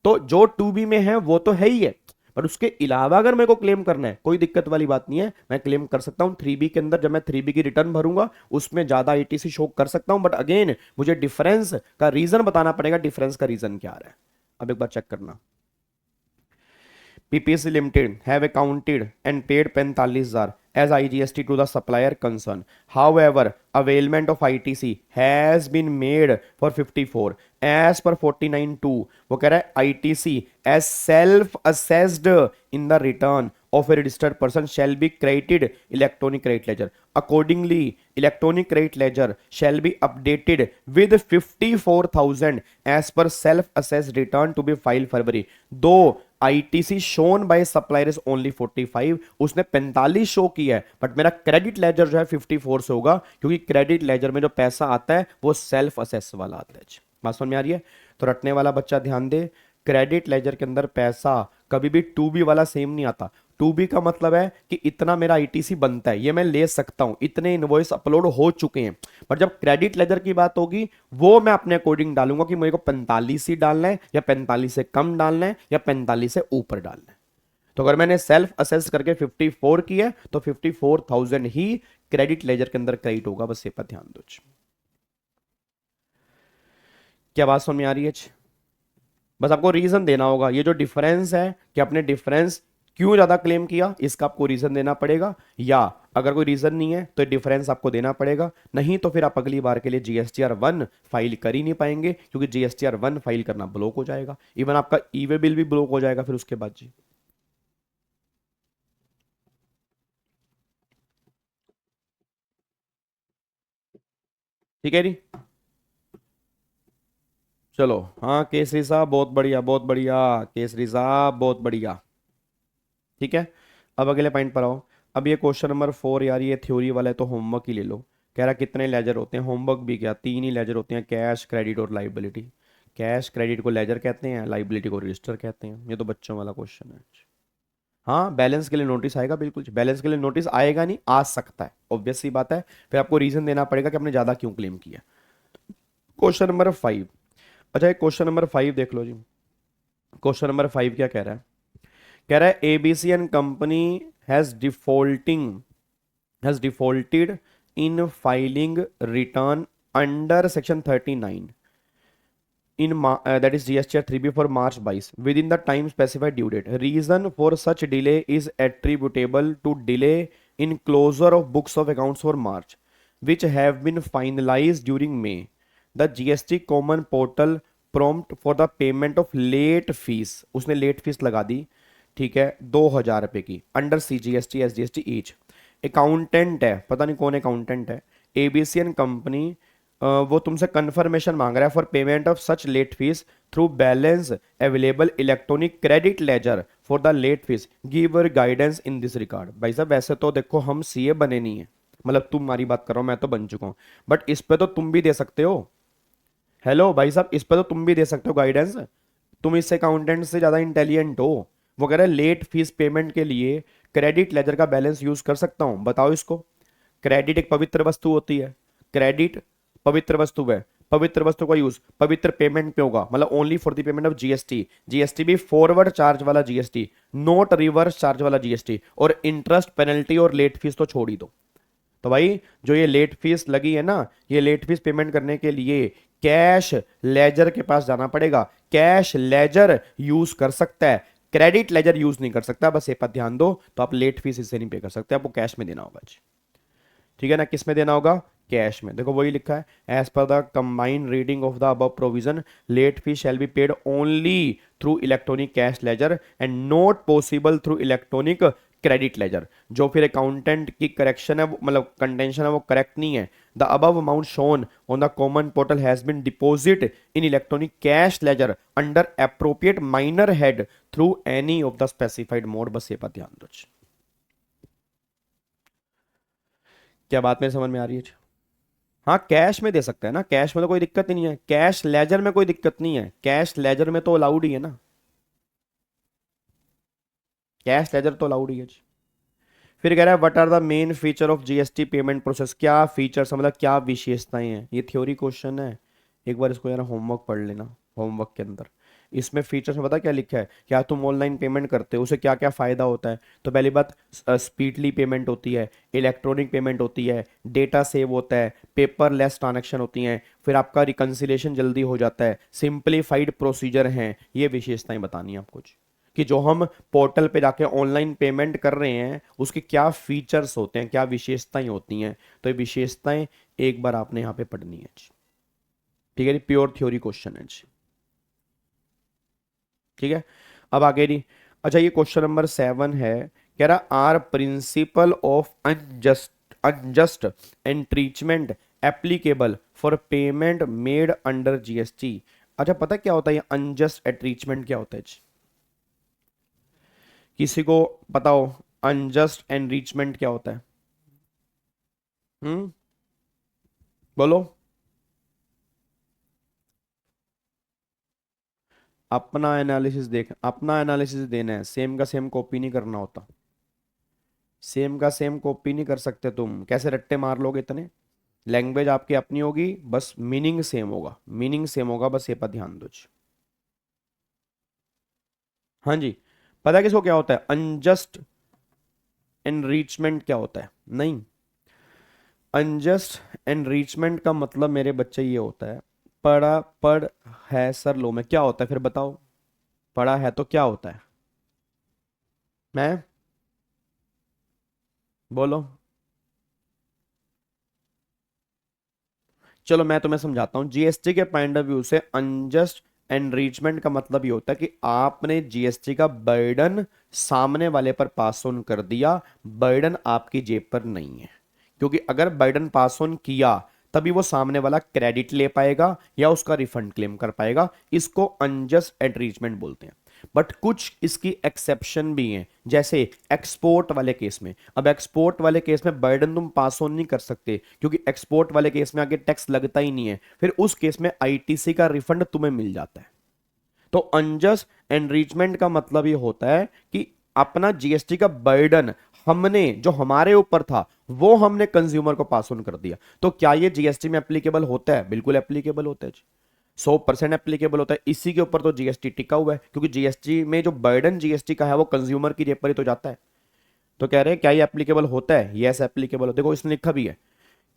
तो जो 2B में है वो तो है ही है, पर उसके अलावा अगर मेरे को क्लेम करना है कोई दिक्कत वाली बात नहीं है, मैं क्लेम कर सकता हूं 3B के अंदर। जब मैं 3B की रिटर्न भरूंगा उसमें ज्यादा आईटीसी शो कर सकता हूं, बट अगेन मुझे डिफरेंस का रीजन बताना पड़ेगा, डिफरेंस का रीजन क्या आ रहा है। अब एक बार चेक करना, PPC Limited have accounted and paid 45,000 as IGST to the supplier concerned. However, availment of ITC has been made for 54 as per 49(2). वो कह रहा है ITC as self assessed in the return of a registered person shall be credited electronic credit ledger. Accordingly, electronic credit ledger shall be updated with 54,000 as per self assessed return to be filed February. Though ITC shown by supplier is only 45, उसने 45 शो किया है, बट मेरा क्रेडिट लेजर जो है 54 से होगा, क्योंकि क्रेडिट लेजर में जो पैसा आता है वो सेल्फ असेस वाला आता है। बात समझ में आ रही है? तो रटने वाला बच्चा ध्यान दे, क्रेडिट लेजर के अंदर पैसा कभी भी 2B वाला सेम नहीं आता। 2B का मतलब है कि इतना मेरा आईटीसी बनता है, ये मैं ले सकता हूं, इतने इनवॉइस अपलोड हो चुके हैं। पर जब क्रेडिट लेजर की बात होगी वो मैं अपने अकॉर्डिंग डालूंगा कि मेरे को 45 ही डालना है या 45 से कम डालना है या 45 से ऊपर डालना है। तो अगर मैंने सेल्फ असेस करके 54 किया तो 54,000 ही क्रेडिट लेजर के अंदर क्रेडिट होगा। बस ये पर ध्यान दो। क्या बात समझ में आ रही है? बस आपको रीजन देना होगा, ये जो डिफरेंस है कि आपने डिफरेंस क्यों ज्यादा क्लेम किया इसका आपको रीजन देना पड़ेगा, या अगर कोई रीजन नहीं है तो डिफरेंस आपको देना पड़ेगा, नहीं तो फिर आप अगली बार के लिए जीएसटीआर 1 फाइल कर ही नहीं पाएंगे, क्योंकि जीएसटीआर 1 फाइल करना ब्लॉक हो जाएगा, इवन आपका ईवे बिल भी ब्लॉक हो जाएगा फिर उसके बाद। जी ठीक है जी। चलो हाँ केसरी साहब बहुत बढ़िया बहुत बढ़िया, केसरी साहब बहुत बढ़िया। ठीक है, अब अगले पॉइंट पर आओ। अब ये क्वेश्चन नंबर 4 यार, ये थ्योरी वाला है तो होमवर्क ही ले लो। कह रहा कितने लेजर होते हैं, होमवर्क भी क्या, 3 ही लेजर होते हैं, कैश क्रेडिट और लाइबिलिटी। कैश क्रेडिट को लेजर कहते हैं, लाइबिलिटी को रजिस्टर कहते हैं। ये तो बच्चों वाला क्वेश्चन है। हाँ बैलेंस के लिए नोटिस आएगा, बिल्कुल बैलेंस के लिए नोटिस आएगा नहीं, आ सकता है, ऑब्वियस सी बात है। फिर आपको रीजन देना पड़ेगा कि आपने ज्यादा क्यों क्लेम किया। Question number 5। अच्छा एक क्वेश्चन नंबर 5 देख लो जी। क्वेश्चन नंबर 5 क्या कह रहा है? कह रहा है ABC and company has defaulting has defaulted in filing return under section 39 in that is GST 3B for March 22 within the time specified due date. Reason for such delay is attributable to delay in closure of books of accounts for March which have been finalized during May. The GST common portal prompt for the payment of late fees, उसने late fees लगा दी, ठीक है, 2,000 रुपए की under CGST SGST each. Accountant है, पता नहीं कौन अकाउंटेंट है, एबीसी एंड कंपनी वो तुमसे कंफर्मेशन मांग रहा है for payment of such late fees through balance available electronic credit ledger for the late fees, give guidance in this regard. भाई साहब वैसे तो देखो हम सीए बने नहीं है, मतलब तुम्हारी बात कर रहा हूं, मैं तो बन चुका हूं, बट इस पे तो तुम भी दे सकते हो। हेलो भाई साहब, इस पे तो तुम भी दे सकते हो गाइडेंस, तुम इस अकाउंटेंट से ज्यादा इंटेलिजेंट हो। वो कह रहा है लेट फीस पेमेंट के लिए क्रेडिट लेजर का बैलेंस यूज कर सकता हूं, बताओ इसको। क्रेडिट एक पवित्र वस्तु होती है, क्रेडिट पवित्र वस्तु है, पवित्र वस्तु का यूज पवित्र पेमेंट पे होगा, मतलब only for the payment of GST. GST भी फॉरवर्ड चार्ज वाला जीएसटी, नोट रिवर्स चार्ज वाला जीएसटी, और इंटरेस्ट पेनल्टी और लेट फीस तो छोड़ ही दो। तो भाई जो ये लेट फीस लगी है ना, ये लेट फीस पेमेंट करने के लिए कैश लेजर के पास जाना पड़ेगा। कैश लेजर यूज कर सकता है, क्रेडिट लेजर यूज नहीं कर सकता, बस ये पर ध्यान दो। तो आप लेट फीस इससे नहीं पे कर सकते, आपको कैश में देना होगा जी, ठीक है ना। किस में देना होगा? कैश में। देखो वही लिखा है, as per the combined reading of the above provision late fee shall be paid only through electronic cash ledger and not possible through electronic credit ledger. जो फिर अकाउंटेंट की करेक्शन है, मतलब कंटेंशन है, वो करेक्ट नहीं है। The above amount shown on the common portal has been deposit in electronic cash ledger under appropriate minor head through any of the specified mode. बस ये पर ध्यान दो। क्या बात मेरे समझ में आ रही है? हाँ कैश में दे सकता है ना, कैश में तो कोई दिक्कत ही नहीं है, कैश लेजर में कोई दिक्कत नहीं है, कैश लेजर में तो अलाउड ही है ना, कैश लेजर तो अलाउड ही है। फिर कह रहा है what are the main feature of GST payment process, क्या फीचर्स मतलब क्या विशेषताएं हैं। ये थ्योरी क्वेश्चन है, एक बार इसको यार होमवर्क पढ़ लेना। होमवर्क के अंदर इसमें फीचर्स में पता क्या लिखा है, क्या तुम ऑनलाइन पेमेंट करते हो उसे क्या क्या फायदा होता है। तो पहली बात स्पीडली पेमेंट होती है, इलेक्ट्रॉनिक पेमेंट होती है, डेटा सेव होता है, पेपरलेस ट्रांजैक्शन होती हैं, फिर आपका रिकंसिलेशन जल्दी हो जाता है, सिंप्लीफाइड प्रोसीजर हैं। ये विशेषताएं बतानी है आपको कि जो हम पोर्टल पे जाके ऑनलाइन पेमेंट कर रहे हैं उसके क्या फीचर्स होते हैं, क्या विशेषताएं होती हैं। तो ये विशेषताएं एक बार आपने यहाँ पे पढ़नी है, ठीक है जी, प्योर थ्योरी क्वेश्चन है जी, ठीक है। अब आगे जी, अच्छा ये क्वेश्चन नंबर 7 है, कह रहा are principle of unjust enrichment applicable for payment made under GST. अच्छा पता क्या होता है ये अनजस्ट एंट्रीचमेंट क्या होता है जी? किसी को पता हो अनजस्ट एनरिचमेंट क्या होता है? बोलो। अपना एनालिसिस देख, अपना एनालिसिस देना है, सेम का सेम कॉपी नहीं करना होता, सेम का सेम कॉपी नहीं कर सकते तुम, कैसे रट्टे मार लोगे इतने। लैंग्वेज आपकी अपनी होगी, बस मीनिंग सेम होगा, मीनिंग सेम होगा, बस ये पर ध्यान दो। हाँ जी, पता है किसको क्या होता है अनजस्ट एनरिचमेंट क्या होता है? नहीं, अनजस्ट एनरिचमेंट का मतलब मेरे बच्चे ये होता है, पढ़ा पढ़ है सर लो में क्या होता है, फिर बताओ पढ़ा है तो क्या होता है? मैं बोलो, चलो मैं तुम्हें समझाता हूं। जीएसटी के पॉइंट ऑफ व्यू से अनजस्ट एनरिचमेंट का मतलब ये होता है कि आपने जीएसटी का बर्डन सामने वाले पर पास ऑन कर दिया, बर्डन आपकी जेब पर नहीं है। क्योंकि अगर बर्डन पास ऑन किया तभी वो सामने वाला क्रेडिट ले पाएगा या उसका रिफंड क्लेम कर पाएगा। इसको अनजस्ट एनरिचमेंट बोलते हैं। बट कुछ इसकी एक्सेप्शन भी हैं, जैसे एक्सपोर्ट वाले केस में। अब एक्सपोर्ट वाले केस में बर्डन तुम पास ऑन नहीं कर सकते, क्योंकि एक्सपोर्ट वाले केस में आगे टैक्स लगता ही नहीं है, फिर उस केस में आईटीसी का रिफंड तुम्हें मिल जाता है। तो अनजस्ट एनरिचमेंट का मतलब ये होता है कि अपना जीएसटी का बर्डन हमने, जो हमारे ऊपर था, वो हमने कंज्यूमर को पास ऑन कर दिया। तो क्या ये जीएसटी में एप्लीकेबल होता है? बिल्कुल एप्लीकेबल होता है जी, 100% एप्लीकेबल होता है। इसी के ऊपर तो जीएसटी टिका हुआ है, क्योंकि जीएसटी में जो बर्डन जीएसटी का है वो कंज्यूमर की जेब पर ही तो जाता है। तो कह रहे हैं क्या ये एप्लीकेबल होता है? यस एप्लीकेबल होता है। देखो इसने लिखा भी है,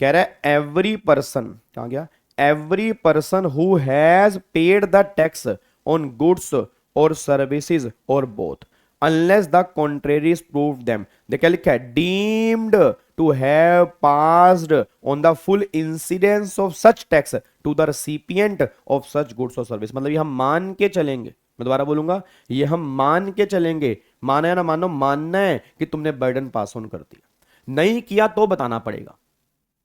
कह रहा है एवरी पर्सन, कहां गया, every person who has paid the tax on goods और सर्विसेज और both unless the contrary is proved them, they क्या लिखा है, deemed to have passed on the full incidence of such tax to the recipient of such goods or service। मतलब ये हम मान के चलेंगे, मैं दोबारा बोलूंगा, ये हम मान के चलेंगे, माना या ना मानो, मानना है कि तुमने बर्डन पास ऑन कर दिया। नहीं किया तो बताना पड़ेगा,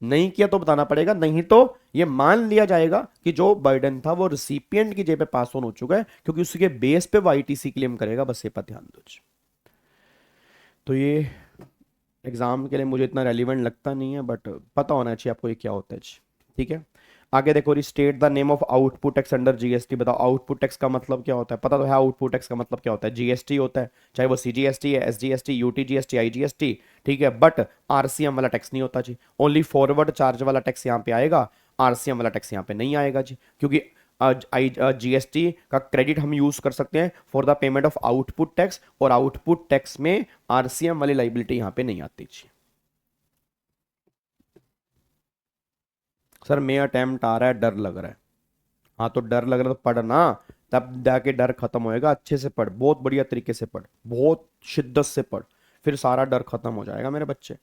नहीं किया तो बताना पड़ेगा, नहीं तो ये मान लिया जाएगा कि जो बर्डन था वो रिसिपिएंट की जेब पे पास ऑन हो चुका है, क्योंकि उसके बेस पे वो आईटीसी क्लेम करेगा। बस ये पर ध्यान दो। तो ये एग्जाम के लिए मुझे इतना रेलिवेंट लगता नहीं है, बट पता होना चाहिए आपको ये क्या होता है। ठीक है, आगे देखो, state the name of output tax under GST. बताओ आउटपुट टैक्स का मतलब क्या होता है? पता तो है आउटपुट टैक्स का मतलब क्या होता है, जीएसटी होता है, चाहे वो सीजीएसटी है, एसजीएसटी, यूटीजीएसटी, आईजीएसटी। ठीक है, बट आरसीएम वाला टैक्स नहीं होता जी, ओनली फॉरवर्ड चार्ज वाला टैक्स यहाँ पे आएगा, आरसीएम वाला टैक्स यहाँ पे नहीं आएगा जी, क्योंकि जीएसटी का क्रेडिट हम यूज कर सकते हैं for the payment of output tax, और आउटपुट टैक्स में आरसीएम वाली लाइबिलिटी यहाँ पे नहीं आती जी। सर मैं अटेम्प्ट आ रहा है, डर लग रहा है। हाँ तो डर लग रहा है तो पढ़ना, तब जाके डर खत्म होएगा। अच्छे से पढ़, बहुत बढ़िया तरीके से पढ़, बहुत शिद्दत से पढ़, फिर सारा डर खत्म हो जाएगा मेरे बच्चे।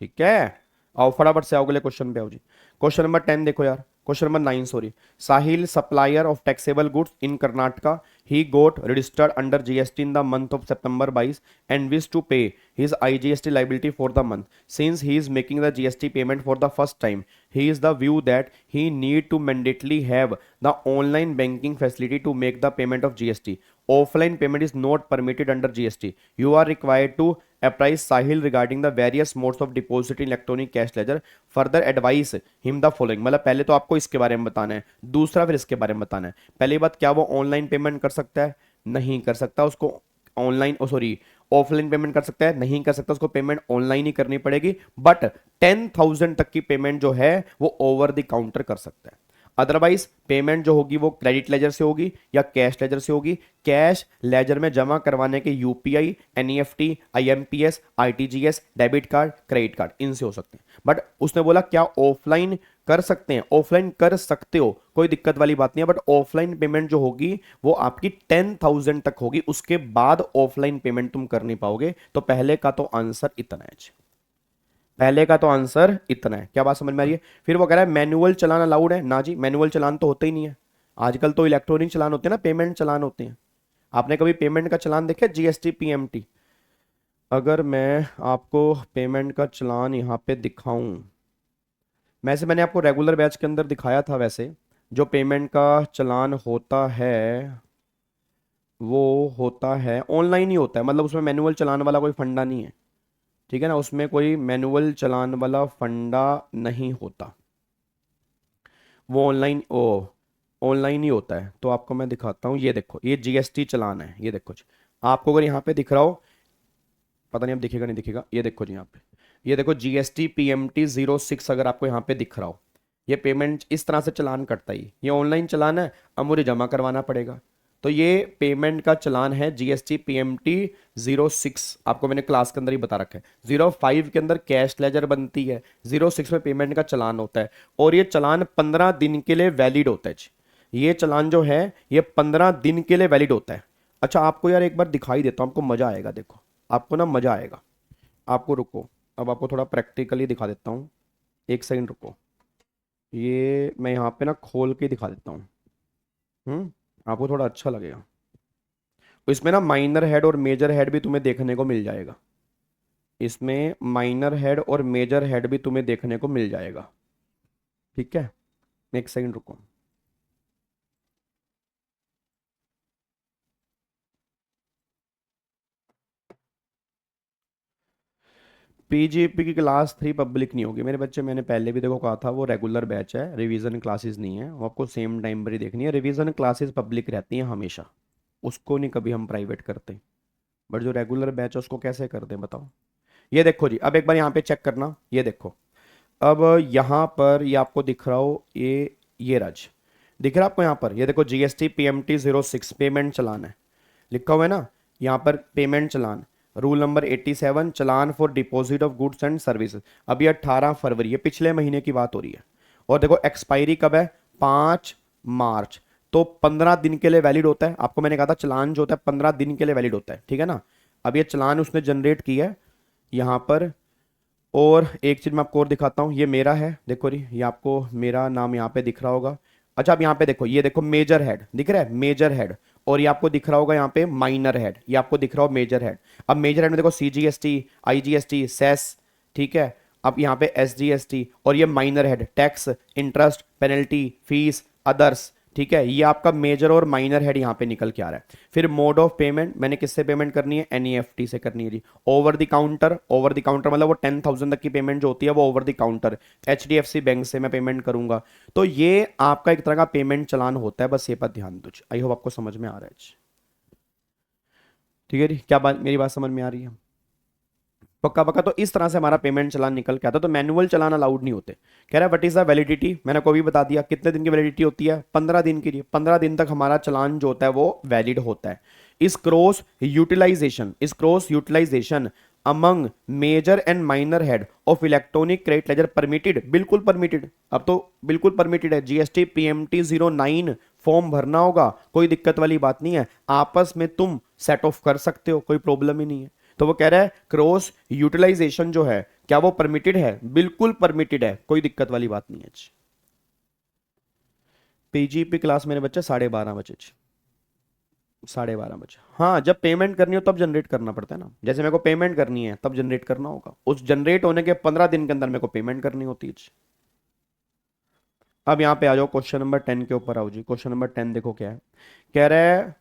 ठीक है, आओ फटाफट से आओ, अगले क्वेश्चन पे आओ जी। क्वेश्चन नंबर 10 देखो यार, question number 9 sorry. Sahil supplier of taxable goods in Karnataka, he got registered under GST in the month of September 22 and wished to pay his IGST liability for the month. Since he is making the GST payment for the first time, he is the view that he need to mandatorily have the online banking facility to make the payment of GST. Offline payment is not permitted under GST. You are required to apprise Sahil regarding the various modes of deposit in electronic cash ledger. Further advise him the following। मतलब पहले तो आपको इसके बारे में बताना है, दूसरा फिर इसके बारे में बताना है। पहली बात, क्या वो ऑनलाइन पेमेंट कर सकता है? नहीं कर सकता। उसको ऑनलाइन सॉरी ऑफलाइन पेमेंट कर सकता है? नहीं कर सकता। उसको पेमेंट ऑनलाइन ही करनी पड़ेगी, बट 10,000 तक की पेमेंट जो है वो ओवर द काउंटर कर सकता है। अदरवाइज पेमेंट जो होगी वो क्रेडिट लेजर से होगी या कैश लेजर से होगी। कैश लेजर में जमा करवाने के UPI, NEFT, IMPS, ITGS, debit card, credit card, इनसे हो सकते हैं। बट उसने बोला क्या ऑफलाइन कर सकते हैं? ऑफलाइन कर सकते हो, कोई दिक्कत वाली बात नहीं है, बट ऑफलाइन पेमेंट जो होगी वो आपकी 10,000 तक होगी, उसके बाद ऑफलाइन पेमेंट तुम कर नहीं पाओगे। तो पहले का तो आंसर इतना है, पहले का तो आंसर इतना है। क्या बात समझ में आ रही है? फिर वो कह रहा है मैनुअल चलान अलाउड है ना जी, मैनुअल चलान तो होता ही नहीं है। आजकल तो इलेक्ट्रॉनिक चलान होते हैं ना, पेमेंट चलान होते हैं। आपने कभी पेमेंट का चलान देखा? GST PMT. अगर मैं आपको पेमेंट का चलान यहाँ पे दिखाऊं, वैसे मैंने आपको रेगुलर बैच के अंदर दिखाया था, वैसे जो पेमेंट का चलान होता है वो होता है ऑनलाइन ही होता है, मतलब उसमें मैनुअल चलान वाला कोई फंडा नहीं है। ठीक है ना, उसमें कोई मैनुअल चलान वाला फंडा नहीं होता, वो ऑनलाइन ही होता है। तो आपको मैं दिखाता हूँ, ये देखो ये जीएसटी चलान है, ये देखो जी। आपको अगर यहाँ पे दिख रहा हो, पता नहीं अब दिखेगा नहीं दिखेगा, ये देखो जी यहाँ पे, ये देखो जीएसटी पीएमटी 06 अगर आपको यहाँ पे दिख रहा हो, ये पेमेंट इस तरह से चलान कटता ही, ये ऑनलाइन चलान है, अब मुझे जमा करवाना पड़ेगा। तो ये पेमेंट का चलान है जीएसटी पीएमटी 06, आपको मैंने क्लास के अंदर ही बता रखा है। 05 के अंदर कैश लेजर बनती है, 06 में पेमेंट का चलान होता है, और ये चलान 15 दिन के लिए वैलिड होता है। ये चलान जो है ये 15 दिन के लिए वैलिड होता है। अच्छा आपको यार एक बार दिखाई देता हूँ, आपको मजा आएगा, देखो आपको ना मजा आएगा। आपको रुको, अब आपको थोड़ा प्रैक्टिकली दिखा देता हूँ, एक सेकंड रुको, ये मैं यहाँ पे ना खोल के दिखा देता हूँ, आपको थोड़ा अच्छा लगेगा। इसमें ना माइनर हेड और मेजर हेड भी तुम्हें देखने को मिल जाएगा, इसमें माइनर हेड और मेजर हेड भी तुम्हें देखने को मिल जाएगा। ठीक है, एक सेकंड रुको। पीजीपी की क्लास 3 पब्लिक नहीं होगी मेरे बच्चे, मैंने पहले भी देखो कहा था, वो रेगुलर बैच है, रिवीजन क्लासेस नहीं है, वो आपको सेम टाइम पर ही देखनी है। रिवीजन क्लासेस पब्लिक रहती हैं हमेशा, उसको नहीं कभी हम प्राइवेट करते, बट जो रेगुलर बैच है उसको कैसे करते हैं बताओ। ये देखो जी, अब एक बार यहाँ पे चेक करना, ये देखो, अब यहाँ पर ये आपको दिख रहा हो, ये राज दिख रहा है आपको यहाँ पर, ये देखो जीएसटी पीएमटी 06 पेमेंट चलान है, लिखा हुआ है ना यहाँ पर, payment challan, rule number 87, challan for deposit of goods and services. अब ये 18 फरवरी, ये पिछले महीने की बात हो रही है, और देखो एक्सपायरी कब है, 5 मार्च, तो 15 दिन के लिए वैलिड होता है। आपको मैंने कहा था चलान जो होता है 15 दिन के लिए वैलिड होता है, ठीक है ना। अब ये चलान उसने जनरेट किया है यहाँ पर, और एक चीज मैं आपको और दिखाता हूँ, ये मेरा है, देखो जी, ये आपको मेरा नाम यहाँ पे दिख रहा होगा। अच्छा, अब यहाँ पे देखो, ये देखो मेजर हेड दिख रहा है, मेजर हेड, और ये आपको दिख रहा होगा यहाँ पे माइनर हेड, ये आपको दिख रहा हो मेजर हेड। अब मेजर हेड में देखो सीजीएसटी, आईजीएसटी, सेस, ठीक है। अब यहाँ पे एसजीएसटी, और ये minor head tax, interest, penalty, fees, others, ठीक है। ये आपका मेजर और माइनर हेड यहाँ पे निकल के आ रहा है। फिर मोड ऑफ पेमेंट, मैंने किससे पेमेंट करनी है, एनईएफटी से करनी है जी। Over the counter, over the counter मतलब वो 10,000 तक की पेमेंट जो होती है वो over the counter, HDFC bank से मैं पेमेंट करूंगा। तो ये आपका एक तरह का पेमेंट चलान होता है, बस ये पर ध्यान दो। आई होप आपको समझ में आ रहा है, ठीक है जी। क्या बात, मेरी बात समझ में आ रही है पक्का पक्का। तो इस तरह से हमारा पेमेंट चलान निकल के आता है। तो मैनुअल चलान अलाउड नहीं होते। कह रहा है व्हाट इज द वैलिडिटी, मैंने को भी बता दिया कितने दिन की वैलिडिटी होती है, 15 दिन के लिए। 15 दिन तक हमारा चलान जो होता है वो वैलिड होता है। इस cross utilisation among major and minor head of electronic credit ledger permitted, बिल्कुल परमिटेड, अब तो बिल्कुल परमिटेड है। जीएसटी पीएमटी 09 फॉर्म भरना होगा, कोई दिक्कत वाली बात नहीं है, आपस में तुम सेट ऑफ कर सकते हो, कोई प्रॉब्लम ही नहीं है। तो वो कह रहा है क्रॉस यूटिलाइजेशन जो है क्या वो परमिटेड है, बिल्कुल परमिटेड है, कोई दिक्कत वाली बात नहीं है। पीजीपी क्लास मेरे बच्चे 12:30 बजे, 12:30 बजे। हाँ, जब पेमेंट करनी हो तब जनरेट करना पड़ता है ना, जैसे मेरे को पेमेंट करनी है तब जनरेट करना होगा, उस जनरेट होने के 15 दिन के अंदर मेरे को पेमेंट करनी होती है। अब यहां पे आ जाओ, क्वेश्चन नंबर 10 के ऊपर आओ जी। क्वेश्चन नंबर 10 देखो क्या है, कह रहा है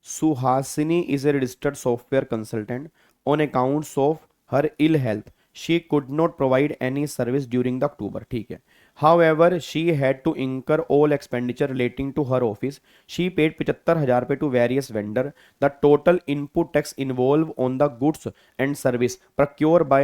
Suhasini is a registered software consultant on accounts of her ill health, she could not provide any service during the October, ठीक है। However, she had to incur all expenditure relating to her office. She paid 75,000 रुपए to various vendor. The total input tax involved on the goods and service procured by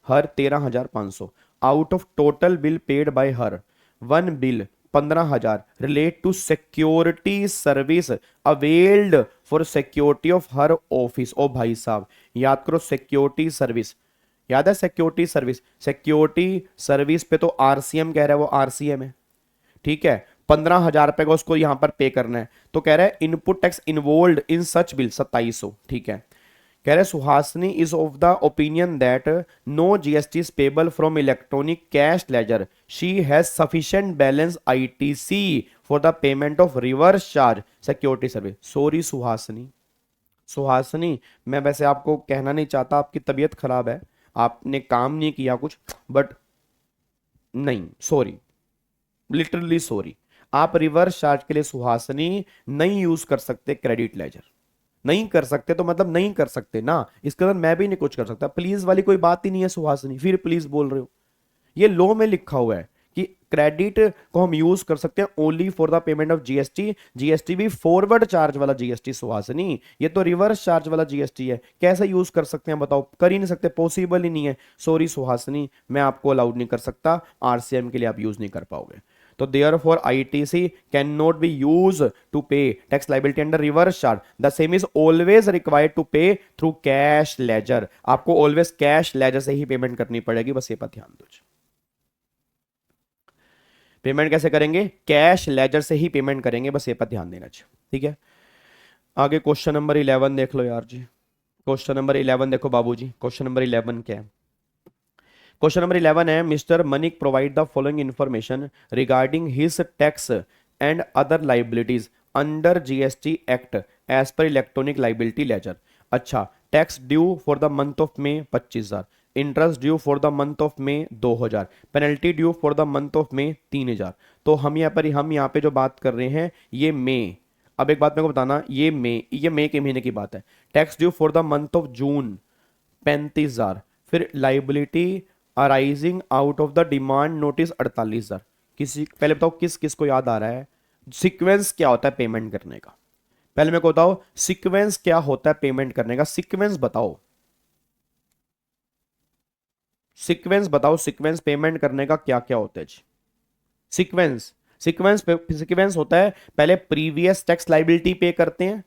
her 13,500. Out of total bill paid by her, one bill 15,000 relate to security service availed for security of her office. ओ भाई साहब, याद करो सिक्योरिटी सर्विस, याद है सिक्योरिटी सर्विस, सिक्योरिटी सर्विस पे तो आरसीएम कह रहा है, वो आरसीएम है, ठीक है। 15,000 रुपए का उसको यहां पर पे करना है। तो कह रहा है input tax involve in such bill 2700, ठीक है। कह रहे Suhasini is of the opinion that no GST is payable from electronic cash ledger, she has sufficient balance ITC for the payment of reverse charge security service. Sorry Suhasini, Suhasini मैं वैसे आपको कहना नहीं चाहता, आपकी तबीयत खराब है, आपने काम नहीं किया कुछ, बट नहीं, सॉरी, लिटरली सॉरी, आप रिवर्स चार्ज के लिए सुहासिनी नहीं यूज कर सकते क्रेडिट लेजर, नहीं कर सकते तो मतलब नहीं कर सकते ना, इसके अंदर मैं भी नहीं कुछ कर सकता। प्लीज वाली कोई बात ही नहीं है सुहासिनी, फिर प्लीज बोल रहे हो, ये लॉ में लिखा हुआ है कि क्रेडिट को हम यूज कर सकते हैं only for the payment of GST. GST भी फॉरवर्ड चार्ज वाला जीएसटी सुहासिनी, ये तो रिवर्स चार्ज वाला जीएसटी है, कैसे यूज कर सकते हैं बताओ, कर ही नहीं सकते, पॉसिबल ही नहीं है। सॉरी सुहासिनी, मैं आपको अलाउड नहीं कर सकता, आरसीएम के लिए आप यूज नहीं कर पाओगे। तो therefore ITC cannot be used to pay tax liability under reverse charge. The same is always required to pay through cash ledger. आपको always cash ledger से ही पेमेंट करनी पड़ेगी, बस ये पर ध्यान दो। पेमेंट कैसे करेंगे, कैश लेजर से ही पेमेंट करेंगे, बस ये पर ध्यान देना चाहिए, ठीक है। आगे क्वेश्चन नंबर 11 देख लो यार जी। क्वेश्चन नंबर 11 देखो बाबूजी, क्वेश्चन नंबर 11 क्या है। क्वेश्चन नंबर 11 है mister Manik provide the following information regarding his tax and other liabilities under GST act as per electronic liability ledger. अच्छा, tax due for the month of May 25,000, interest due for the month of May 2000, penalty due for the month of May 3000। तो हम यहाँ पे जो बात कर रहे हैं ये मई। अब एक बात मेरे को बताना, ये मई के महीने की बात है। Tax due for the month of June 35,000, फिर liability arising out of the demand notice 48,000। किसी पहले बताओ किस किस को याद आ रहा है सीक्वेंस क्या होता है पेमेंट करने का? पहले मेरे को बताओ सीक्वेंस क्या होता है पेमेंट करने का, सीक्वेंस बताओ, सीक्वेंस बताओ, सीक्वेंस पेमेंट करने का क्या क्या होता है जी? सीक्वेंस सीक्वेंस होता है पहले प्रीवियस टैक्स लाइबिलिटी पे करते हैं,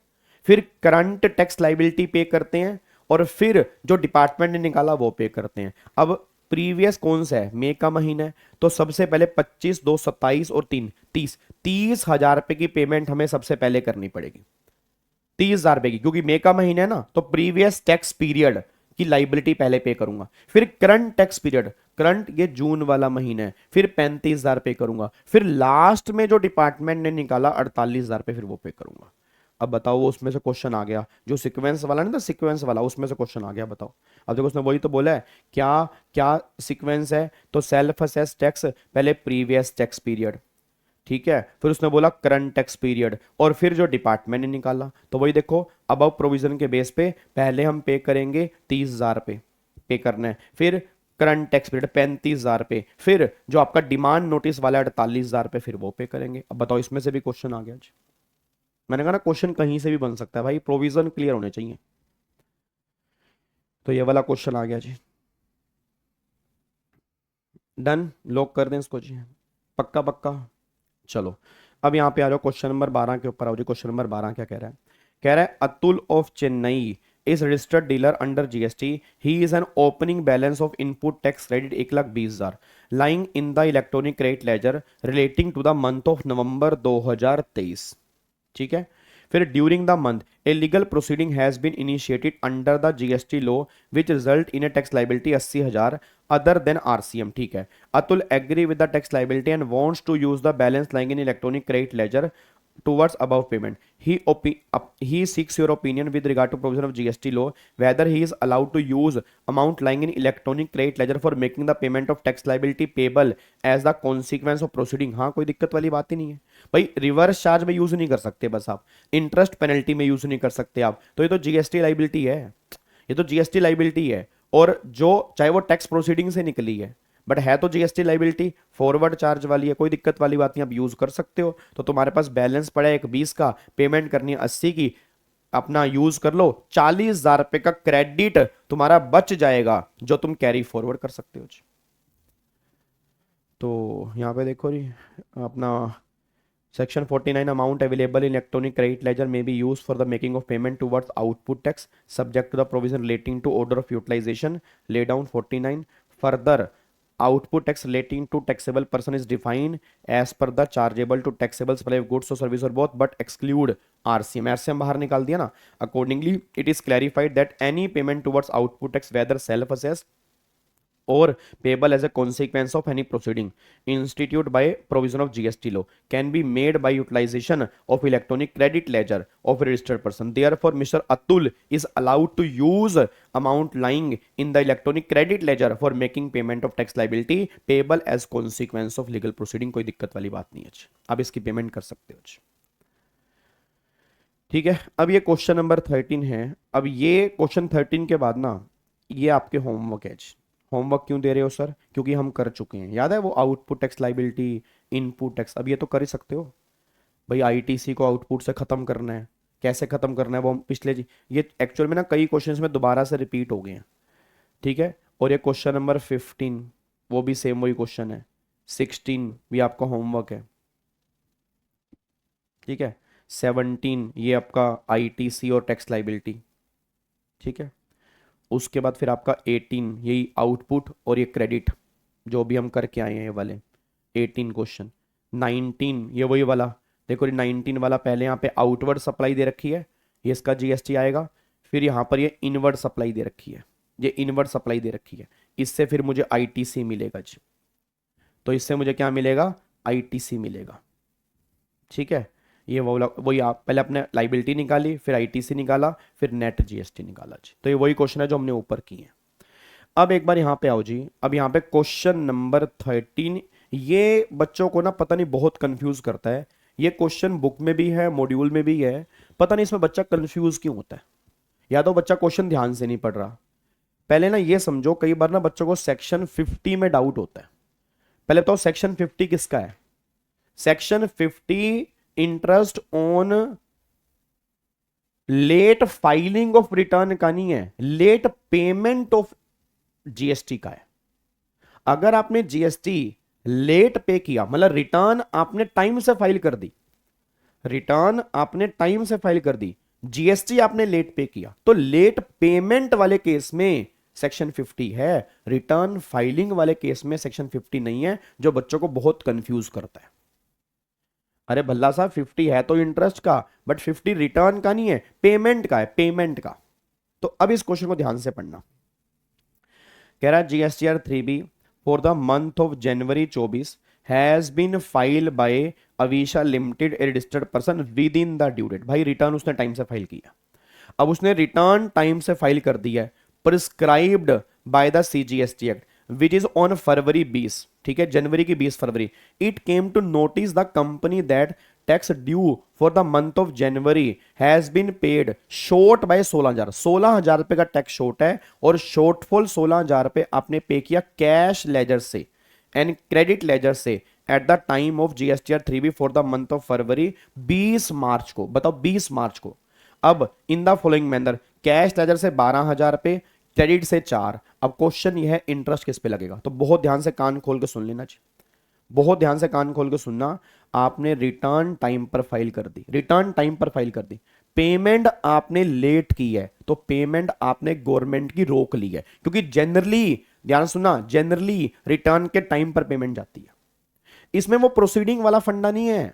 फिर करंट टैक्स लाइबिलिटी पे करते हैं, और फिर जो डिपार्टमेंट ने निकाला वो पे करते हैं। अब प्रीवियस कौन सा है? मई का महीना है, तो सबसे पहले 25, 2, 27 और 3, 30,000 रुपए की पेमेंट हमें सबसे पहले करनी पड़ेगी, 30,000 रुपए की, क्योंकि मई का महीना है ना, तो प्रीवियस टैक्स पीरियड की लाइबिलिटी पहले पे करूंगा। फिर करंट टैक्स पीरियड, करंट ये जून वाला महीना है, फिर 35,000 पे करूंगा, फिर लास्ट में जो डिपार्टमेंट ने निकाला 48,000 पे, फिर वो पे करूंगा। अब बताओ वो उसमें से क्वेश्चन आ गया जो सीक्वेंस वाला नहीं था, सीक्वेंस वाला उसमें से क्वेश्चन आ गया, बताओ। अब देखो उसने वही तो बोला है, क्या क्या सीक्वेंस है? तो सेल्फ असेस टैक्स पहले प्रीवियस टैक्स पीरियड, ठीक है, फिर उसने बोला करंट टैक्स पीरियड, और फिर जो डिपार्टमेंट ने निकाला। तो वही देखो अबव प्रोविजन के बेस पे पहले हम पे करेंगे 30,000 पे करना है, फिर करंट टैक्स पीरियड 35,000 पे, फिर जो आपका डिमांड नोटिस वाला 48,000 पे, फिर वो पे करेंगे। अब बताओ इसमें से भी क्वेश्चन आ गया जी। मैंने कहा ना क्वेश्चन कहीं से भी बन सकता है भाई, प्रोविजन क्लियर होने चाहिए। तो ये वाला क्वेश्चन आ गया जी, डन, लॉक कर दें इसको जी, पक्का पक्का। चलो अब यहाँ पे आ जाओ क्वेश्चन नंबर 12 के ऊपर आओ जी। क्वेश्चन नंबर 12 क्या कह रहा है? कह रहा है Atul of Chennai is registered dealer under GST, he is an opening balance of input tax credit 1,20,000 lying in the electronic credit ledger relating to the month of November 2023, ठीक है। फिर during the month a legal proceeding has been initiated under the GST law which result in a tax liability 80,000 other than RCM, ठीक है। Atul agree with the tax liability and wants to use the balance lying in electronic credit ledger towards above payment. He seeks your opinion with regard to provision of GST law whether he is allowed to use amount lying in electronic credit ledger for making the payment of tax liability payable as the consequence of proceeding। हाँ कोई दिक्कत वाली बात ही नहीं है भाई, रिवर्स चार्ज में यूज नहीं कर सकते बस आप, इंटरेस्ट पेनल्टी में यूज नहीं कर सकते आप, तो ये तो जीएसटी लाइबिलिटी है, ये तो जीएसटी लाइबिलिटी है, और जो चाहे वो टैक्स प्रोसीडिंग से निकली है बट है तो जीएसटी लाइबिलिटी, फॉरवर्ड चार्ज वाली है, कोई दिक्कत वाली बात नहीं, आप यूज कर सकते हो। तो तुम्हारे पास बैलेंस पड़ा है 20 का, पेमेंट करनी है 80 की, अपना यूज कर लो, 40,000 रुपए का क्रेडिट तुम्हारा बच जाएगा जो तुम कैरी फॉरवर्ड कर सकते हो। तो यहाँ पे देखो जी अपना section 49 amount available in electronic credit ledger में be use for the making of payment towards output tax subject to the provision relating to order of utilisation lay down 49। Further output tax relating to taxable person is defined as per the chargeable to taxable supply of goods or service or both but exclude RCM। RCM बाहर निकाल दिया ना। Accordingly it is clarified that any payment towards output tax whether self assessed or payable as a consequence of any proceeding instituted by provision of GST law can be made by utilization of electronic credit ledger of a registered person। Therefore Mr. Atul is allowed to use amount lying in the electronic credit ledger for making payment of tax liability payable as consequence of legal proceeding। कोई दिक्कत वाली बात नहीं है, आप इसकी पेमेंट कर सकते हो, ठीक है। अब ये क्वेश्चन नंबर 13 है। अब ये क्वेश्चन 13 के बाद ना ये आपके होमवर्क है। होमवर्क क्यों दे रहे हो सर? क्योंकि हम कर चुके हैं, याद है वो output tax liability, input tax, अब ये तो कर ही सकते हो भाई। आईटीसी को आउटपुट से खत्म करना है, कैसे खत्म करना है वो हम पिछले ये एक्चुअल में ना कई क्वेश्चंस में दोबारा से रिपीट हो गए हैं, ठीक है। और ये क्वेश्चन नंबर 15 वो भी सेम वही क्वेश्चन है, 16 भी आपका होमवर्क है, ठीक है। 17 ये आपका आईटीसी और टैक्स लाइबिलिटी, ठीक है। उसके बाद फिर आपका 18 यही आउटपुट और ये क्रेडिट जो भी हम करके आए हैं ये वाले 18 क्वेश्चन। 19 ये वही वाला, देखो 19 वाला पहले यहाँ पे आउटवर्ड सप्लाई दे रखी है, ये इसका जीएसटी आएगा। फिर यहाँ पर ये इनवर्ड सप्लाई दे रखी है, ये इनवर्ड सप्लाई दे रखी है, इससे फिर मुझे आईटीसी मिलेगा जी। तो इससे मुझे क्या मिलेगा? आईटीसी मिलेगा, ठीक है। ये वही आप पहले अपने लाइबिलिटी निकाली, फिर आईटीसी निकाला, फिर नेट जीएसटी निकाला जी। तो ये वही क्वेश्चन है जो हमने ऊपर किए हैं। अब एक बार यहां पे आओ जी, अब यहां पे क्वेश्चन नंबर 13, ये बच्चों को ना पता नहीं बहुत कंफ्यूज करता है। ये क्वेश्चन बुक में भी है, मॉड्यूल में भी है, पता नहीं इसमें बच्चा कंफ्यूज क्यों होता है। या तो बच्चा क्वेश्चन ध्यान से नहीं पढ़ रहा। पहले ना ये समझो, कई बार ना बच्चों को सेक्शन 50 में डाउट होता है। पहले बताओ सेक्शन 50 किसका है? Section 50 interest on late filing of return का नहीं है, लेट पेमेंट ऑफ जीएसटी का है। अगर आपने जीएसटी लेट पे किया, मतलब रिटर्न आपने टाइम से फाइल कर दी, रिटर्न आपने टाइम से फाइल कर दी, जीएसटी आपने लेट पे किया, तो लेट पेमेंट वाले केस में सेक्शन 50 है, रिटर्न फाइलिंग वाले केस में सेक्शन 50 नहीं है, जो बच्चों को बहुत कंफ्यूज करता है। अरे भल्ला साहब 50 है तो इंटरेस्ट का, बट 50 रिटर्न का नहीं है, पेमेंट का है, पेमेंट का। तो अब इस क्वेश्चन को ध्यान से पढ़ना। कह रहा है GSTR 3B for the month of January 24 has been file by Avisha limited a registered person within the due date. भाई रिटर्न उसने टाइम से फाइल किया, अब उसने रिटर्न टाइम से फाइल कर दिया है, prescribed by the CGST act which is on February 20, ठीक है, जनवरी की 20 फरवरी। It came to notice the company that tax due for the month of January has been paid short by 16,000, 16,000 रुपए का टैक्स शॉर्ट है, और शॉर्टफॉल 16,000 रुपए आपने पे किया कैश लेजर से एंड क्रेडिट लेजर से at the time of GSTR 3B for the month of February 20 मार्च को। बताओ 20 मार्च को। अब in the following manner, cash ledger से 12,000 रुपए, क्रेडिट से 4। अब क्वेश्चन ये है इंटरेस्ट किस पे लगेगा, तो बहुत ध्यान से कान खोल के सुन लेना चाहिए, बहुत ध्यान से कान खोल के सुनना। आपने रिटर्न टाइम पर फाइल कर दी, रिटर्न टाइम पर फाइल कर दी, पेमेंट आपने लेट की है, तो पेमेंट आपने गवर्नमेंट की रोक ली है, क्योंकि जनरली, ध्यान सुनना, जनरली रिटर्न के टाइम पर पेमेंट जाती है। इसमें वो प्रोसीडिंग वाला फंडा नहीं है।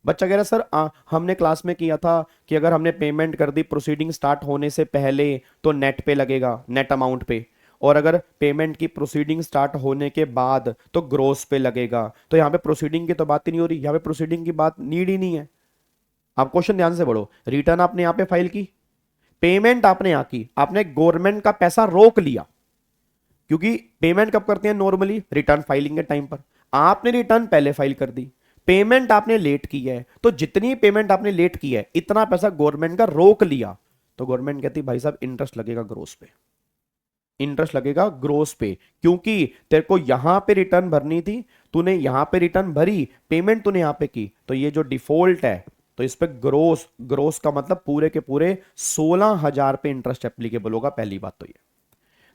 बच्चा कह रहा सर हमने क्लास में किया था कि अगर हमने पेमेंट कर दी प्रोसीडिंग स्टार्ट होने से पहले तो नेट पे लगेगा, नेट अमाउंट पे, और अगर पेमेंट की प्रोसीडिंग स्टार्ट होने के बाद तो ग्रोस पे लगेगा। तो यहां पे प्रोसीडिंग की तो बात ही नहीं हो रही, यहां पे प्रोसीडिंग की बात नीड ही नहीं है। आप क्वेश्चन ध्यान से पढ़ो, रिटर्न आपने यहां पे फाइल की, पेमेंट आपने यहां की, आपने गवर्नमेंट का पैसा रोक लिया, क्योंकि पेमेंट कब करते हैं नॉर्मली, रिटर्न फाइलिंग के टाइम पर। आपने रिटर्न पहले फाइल कर दी, पेमेंट आपने लेट की है, तो जितनी पेमेंट आपने लेट की है इतना पैसा गवर्नमेंट का रोक लिया, तो गवर्नमेंट कहती भाई साहब इंटरेस्ट लगेगा ग्रोस पे, इंटरेस्ट लगेगा ग्रोस पे, क्योंकि तेरे को यहां पे रिटर्न भरनी थी, तूने यहां पे रिटर्न भरी, पेमेंट तूने यहां पे की, तो ये जो डिफॉल्ट है तो इस पे ग्रोस, ग्रोस का मतलब पूरे के पूरे 16,000 पे इंटरेस्ट एप्लीकेबल होगा। पहली बात तो ये,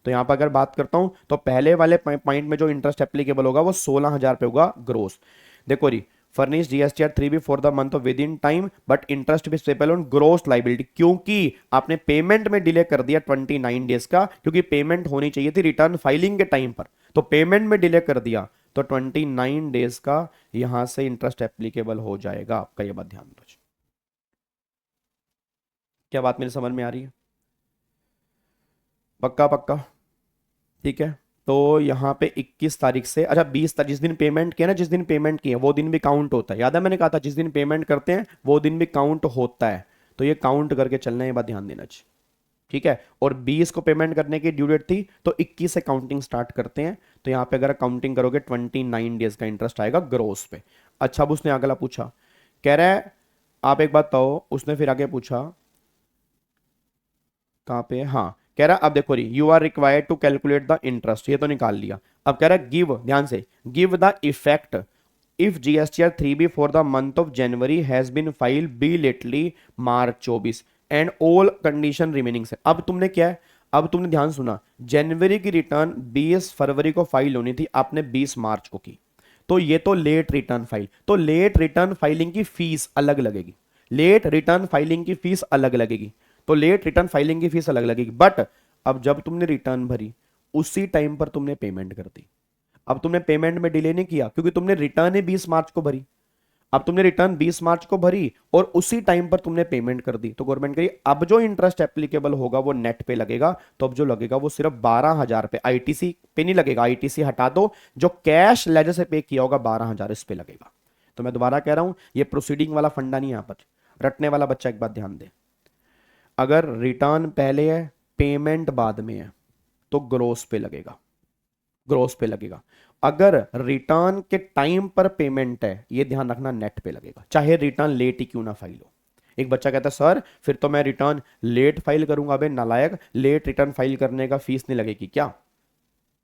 तो यहां पर अगर बात करता हूं तो पहले वाले पॉइंट में जो इंटरेस्ट एप्लीकेबल होगा वो 16,000 पे होगा ग्रोस। देखो जी, furnish GSTR 3B for the month of within time but interest भी पेबल ऑन ग्रोस लाइबिलिटी, क्योंकि आपने पेमेंट में डिले कर दिया 29 डेज का, क्योंकि पेमेंट होनी चाहिए थी रिटर्न फाइलिंग के टाइम पर, तो पेमेंट में डिले कर दिया, तो 29 डेज का यहां से इंटरेस्ट एप्लीकेबल हो जाएगा आपका। ये बात ध्यान दो। क्या बात मेरी समझ में आ रही है? पक्का पक्का, ठीक है। तो यहाँ पे 21 तारीख से, अच्छा 20 तारीख, जिस दिन पेमेंट किया ना, जिस दिन पेमेंट किया वो दिन भी काउंट होता है। याद है मैंने कहा था जिस दिन पेमेंट करते हैं वो दिन भी काउंट होता है, तो ये काउंट करके चलना है, ये बात ध्यान देना चाहिए, ठीक है। और 20 को पेमेंट करने की ड्यू डेट थी, तो 21 से काउंटिंग स्टार्ट करते हैं, तो यहाँ पे अगर काउंटिंग करोगे 29 डेज का इंटरेस्ट आएगा ग्रोस पे। अच्छा, अब उसने अगला पूछा, कह रहा है आप एक बात बताओ, उसने फिर आगे पूछा कहाँ पे, हाँ, कह रहा अब देखो, you are required to calculate the interest, ये तो निकाल लिया। अब कह रहा है गिव, ध्यान से, give the effect if GSTR 3B for the month of January has been file belatedly March 24 and all condition remaining से। अब तुमने क्या है, अब तुमने ध्यान सुना, जनवरी की रिटर्न 20 फरवरी को फाइल होनी थी, आपने 20 मार्च को की, तो ये तो लेट रिटर्न फाइल, तो लेट रिटर्न फाइलिंग की फीस अलग लगेगी, लेट रिटर्न फाइलिंग की फीस अलग लगेगी, तो लेट रिटर्न फाइलिंग की फीस अलग लगेगी। बट अब जब तुमने रिटर्न भरी उसी टाइम पर तुमने पेमेंट कर दी, अब तुमने पेमेंट में डिले नहीं किया, क्योंकि तुमने रिटर्न ही 20 मार्च को भरी, अब तुमने रिटर्न 20 मार्च को भरी और उसी टाइम पर तुमने पेमेंट कर दी, तो गवर्नमेंट कही अब जो इंटरेस्ट एप्लीकेबल होगा वो नेट पे लगेगा, तो अब जो लगेगा वो सिर्फ 12,000 पे, आईटीसी पे नहीं लगेगा, आईटीसी हटा दो, जो कैश लेजर से पे किया होगा 12,000 इस पे लगेगा। तो मैं दोबारा कह रहा हूं, ये प्रोसीडिंग वाला फंडा नहीं, यहां पर रटने वाला बच्चा एक बात ध्यान दे, अगर रिटर्न पहले है पेमेंट बाद में है, तो ग्रोस पे लगेगा, ग्रोस पे लगेगा। अगर रिटर्न के टाइम पर पेमेंट है, ये ध्यान रखना, नेट पे लगेगा, चाहे रिटर्न लेट ही क्यों ना फाइल हो। एक बच्चा कहता है सर फिर तो मैं रिटर्न लेट फाइल करूंगा। अबे नालायक, लेट रिटर्न फाइल करने का फीस नहीं लगेगी क्या?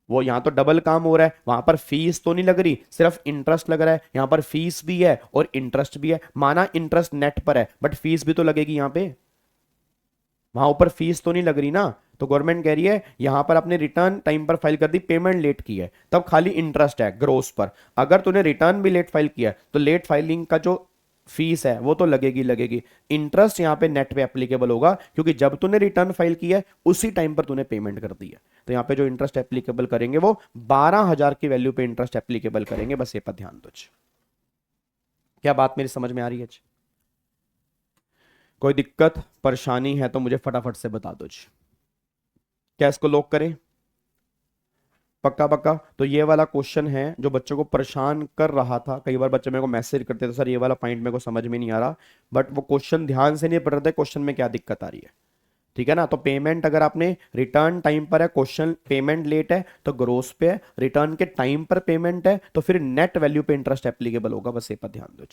वो यहां तो डबल काम हो रहा है, वहां पर फीस तो नहीं लग रही, सिर्फ इंटरेस्ट लग रहा है। यहां पर फीस भी है और इंटरेस्ट भी है, माना इंटरेस्ट नेट पर है बट फीस भी तो लगेगी यहां पे, वहां ऊपर फीस तो नहीं लग रही ना। तो गवर्नमेंट कह रही है यहां पर आपने रिटर्न टाइम पर फाइल कर दी, पेमेंट लेट की है, तब खाली इंटरेस्ट है ग्रोस पर। अगर तूने रिटर्न भी लेट फाइल किया है तो लेट फाइलिंग का जो फीस है वो तो लगेगी लगेगी। इंटरेस्ट यहां पे नेट पे एप्लीकेबल होगा क्योंकि जब तूने रिटर्न फाइल किया है उसी टाइम पर तूने पेमेंट कर दी है। तो यहां पे जो इंटरेस्ट एप्लीकेबल करेंगे वो 12,000 की वैल्यू पे इंटरेस्ट एप्लीकेबल करेंगे, बस ये पर ध्यान दो। क्या बात मेरी समझ में आ रही है? कोई दिक्कत परेशानी है तो मुझे फटाफट से बता दो जी। क्या इसको लॉक करें? पक्का पक्का। तो ये वाला क्वेश्चन है जो बच्चों को परेशान कर रहा था। कई बार बच्चे मेरे को मैसेज करते थे सर ये वाला पॉइंट मेरे को समझ में नहीं आ रहा, बट वो क्वेश्चन ध्यान से नहीं पढ़ रहे थे क्वेश्चन में क्या दिक्कत आ रही है। ठीक है ना? तो पेमेंट अगर आपने रिटर्न टाइम पर है, क्वेश्चन पेमेंट लेट है तो ग्रोस पे है, रिटर्न के टाइम पर पेमेंट है तो फिर नेट वैल्यू पे इंटरेस्ट एप्लीकेबल होगा, बस ये पर ध्यान दो।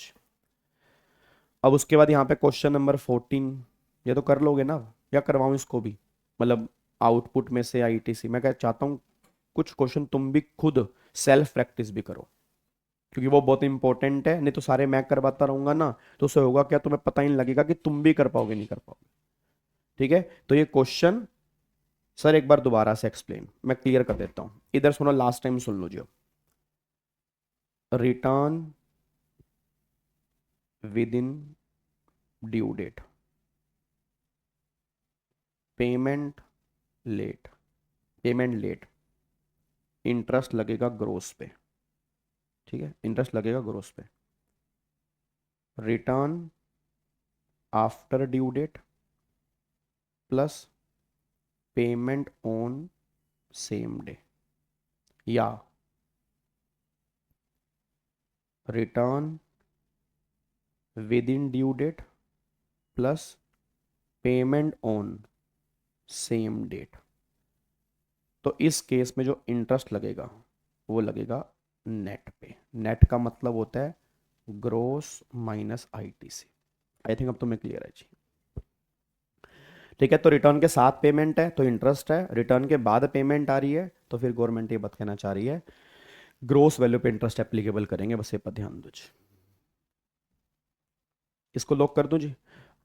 अब उसके बाद यहाँ पे क्वेश्चन नंबर 14, ये तो कर लोगे ना, या करवाऊं इसको भी? मतलब आउटपुट में से आईटीसी, मैं क्या चाहता हूँ कुछ क्वेश्चन तुम भी खुद सेल्फ प्रैक्टिस भी करो क्योंकि वो बहुत इंपॉर्टेंट है। नहीं तो सारे मैं करवाता रहूंगा ना तो उससे होगा क्या, तुम्हें पता ही नहीं लगेगा कि तुम भी कर पाओगे नहीं कर पाओगे। ठीक है? तो ये क्वेश्चन सर एक बार दोबारा से एक्सप्लेन मैं क्लियर कर देता हूं, इधर सुनो, लास्ट टाइम सुन लो जो। Return within due date, payment late, payment late, interest लगेगा ग्रोस पे। ठीक है? इंटरेस्ट लगेगा ग्रोस पे। Return after due date plus payment on same day, या return within due date plus payment on same date. तो इस केस में जो इंटरेस्ट लगेगा वो लगेगा नेट पे। नेट का मतलब होता है gross minus ITC. I think अब तुम्हें क्लियर है जी। ठीक है? तो रिटर्न के साथ पेमेंट है तो इंटरेस्ट है, रिटर्न के बाद पेमेंट आ रही है तो फिर गवर्नमेंट ये बात कहना चाह रही है ग्रोस वैल्यू पे इंटरेस्ट एप्लीकेबल करेंगे, बस ये पर ध्यान दो जी। इसको लॉक कर दूं जी।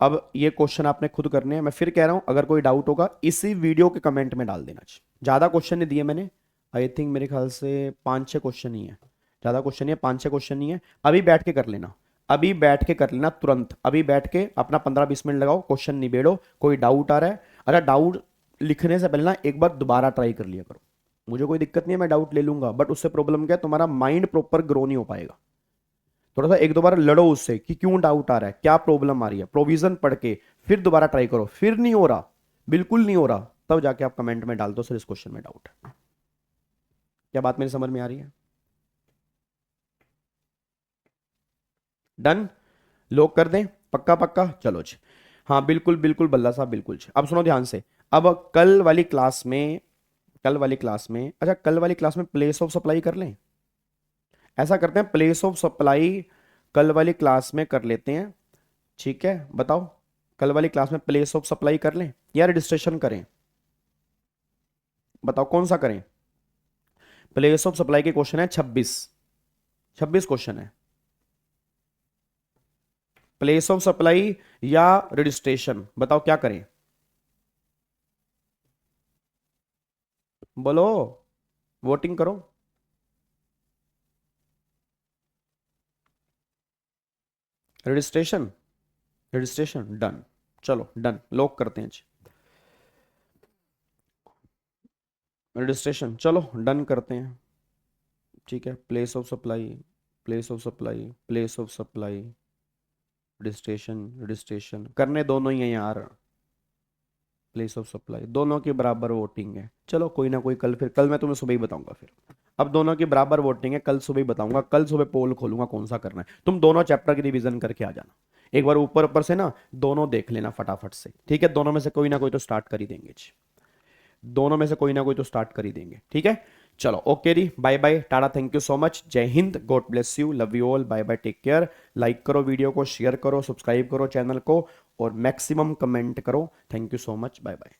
अब ये क्वेश्चन आपने खुद करने हैं, मैं फिर कह रहा हूं अगर कोई डाउट होगा इसी वीडियो के कमेंट में डाल देना जी। ज्यादा क्वेश्चन नहीं दिए मैंने, आई थिंक मेरे ख्याल से 5-6 क्वेश्चन ही है, ज्यादा क्वेश्चन नहीं है, 5-6 क्वेश्चन नहीं है। अभी बैठ के कर लेना, अभी बैठ के कर लेना तुरंत, अभी बैठ के अपना 15-20 मिनट लगाओ, क्वेश्चन निबेड़ो। कोई डाउट आ रहा है, अगर डाउट लिखने से पहले ना एक बार दोबारा ट्राई कर लिया करो। मुझे कोई दिक्कत नहीं है, मैं डाउट ले लूंगा, बट उससे प्रॉब्लम क्या है, तुम्हारा माइंड प्रॉपर ग्रो नहीं हो पाएगा। थोड़ा सा एक दो बार लड़ो उससे कि क्यों डाउट आ रहा है, क्या प्रॉब्लम आ रही है, प्रोविजन पढ़ के फिर दोबारा ट्राई करो। फिर नहीं हो रहा, बिल्कुल नहीं हो रहा, तब जाके आप कमेंट में डाल दो सर इस क्वेश्चन में डाउट है। क्या बात मेरी समझ में आ रही है? डन? लॉक कर दें? पक्का पक्का? चलो जी। हाँ बिल्कुल बिल्कुल बल्ला साहब, बिल्कुल जी। अब सुनो ध्यान से। अब कल वाली क्लास में, कल वाली क्लास में, अच्छा कल वाली क्लास में प्लेस ऑफ सप्लाई कर लें। ऐसा करते हैं प्लेस ऑफ सप्लाई कल वाली क्लास में कर लेते हैं। ठीक है? बताओ कल वाली क्लास में प्लेस ऑफ सप्लाई कर लें या रजिस्ट्रेशन करें? बताओ कौन सा करें? प्लेस ऑफ सप्लाई के क्वेश्चन है 26 क्वेश्चन है। प्लेस ऑफ सप्लाई या रजिस्ट्रेशन, बताओ क्या करें? बोलो, वोटिंग करो। Registration, registration done. चलो डन, लॉक करते हैं जी। रजिस्ट्रेशन चलो डन करते हैं। ठीक है? Place of supply, place of supply, place of supply, registration, registration करने दोनों ही है यार। प्लेस ऑफ सप्लाई दोनों की बराबर वोटिंग है। चलो कोई ना कोई कल, फिर कल मैं तुम्हें सुबह ही बताऊंगा। फिर अब दोनों की बराबर वोटिंग है, कल सुबह ही बताऊंगा। कल सुबह पोल खोलूंगा कौन सा करना है। तुम दोनों चैप्टर की रिवीजन करके आ जाना एक बार, ऊपर ऊपर से ना दोनों देख लेना फटाफट से। ठीक है? दोनों में से कोई ना कोई तो स्टार्ट कर ही देंगे जी। दोनों में से कोई ना कोई तो स्टार्ट कर ही देंगे, ठीक है। चलो ओके जी, bye bye, tata, thank you so much, जय हिंद, God bless you, love you all, bye bye, take care. Like करो वीडियो को, शेयर करो, सब्सक्राइब करो चैनल को और मैक्सिमम कमेंट करो। Thank you so much, bye bye.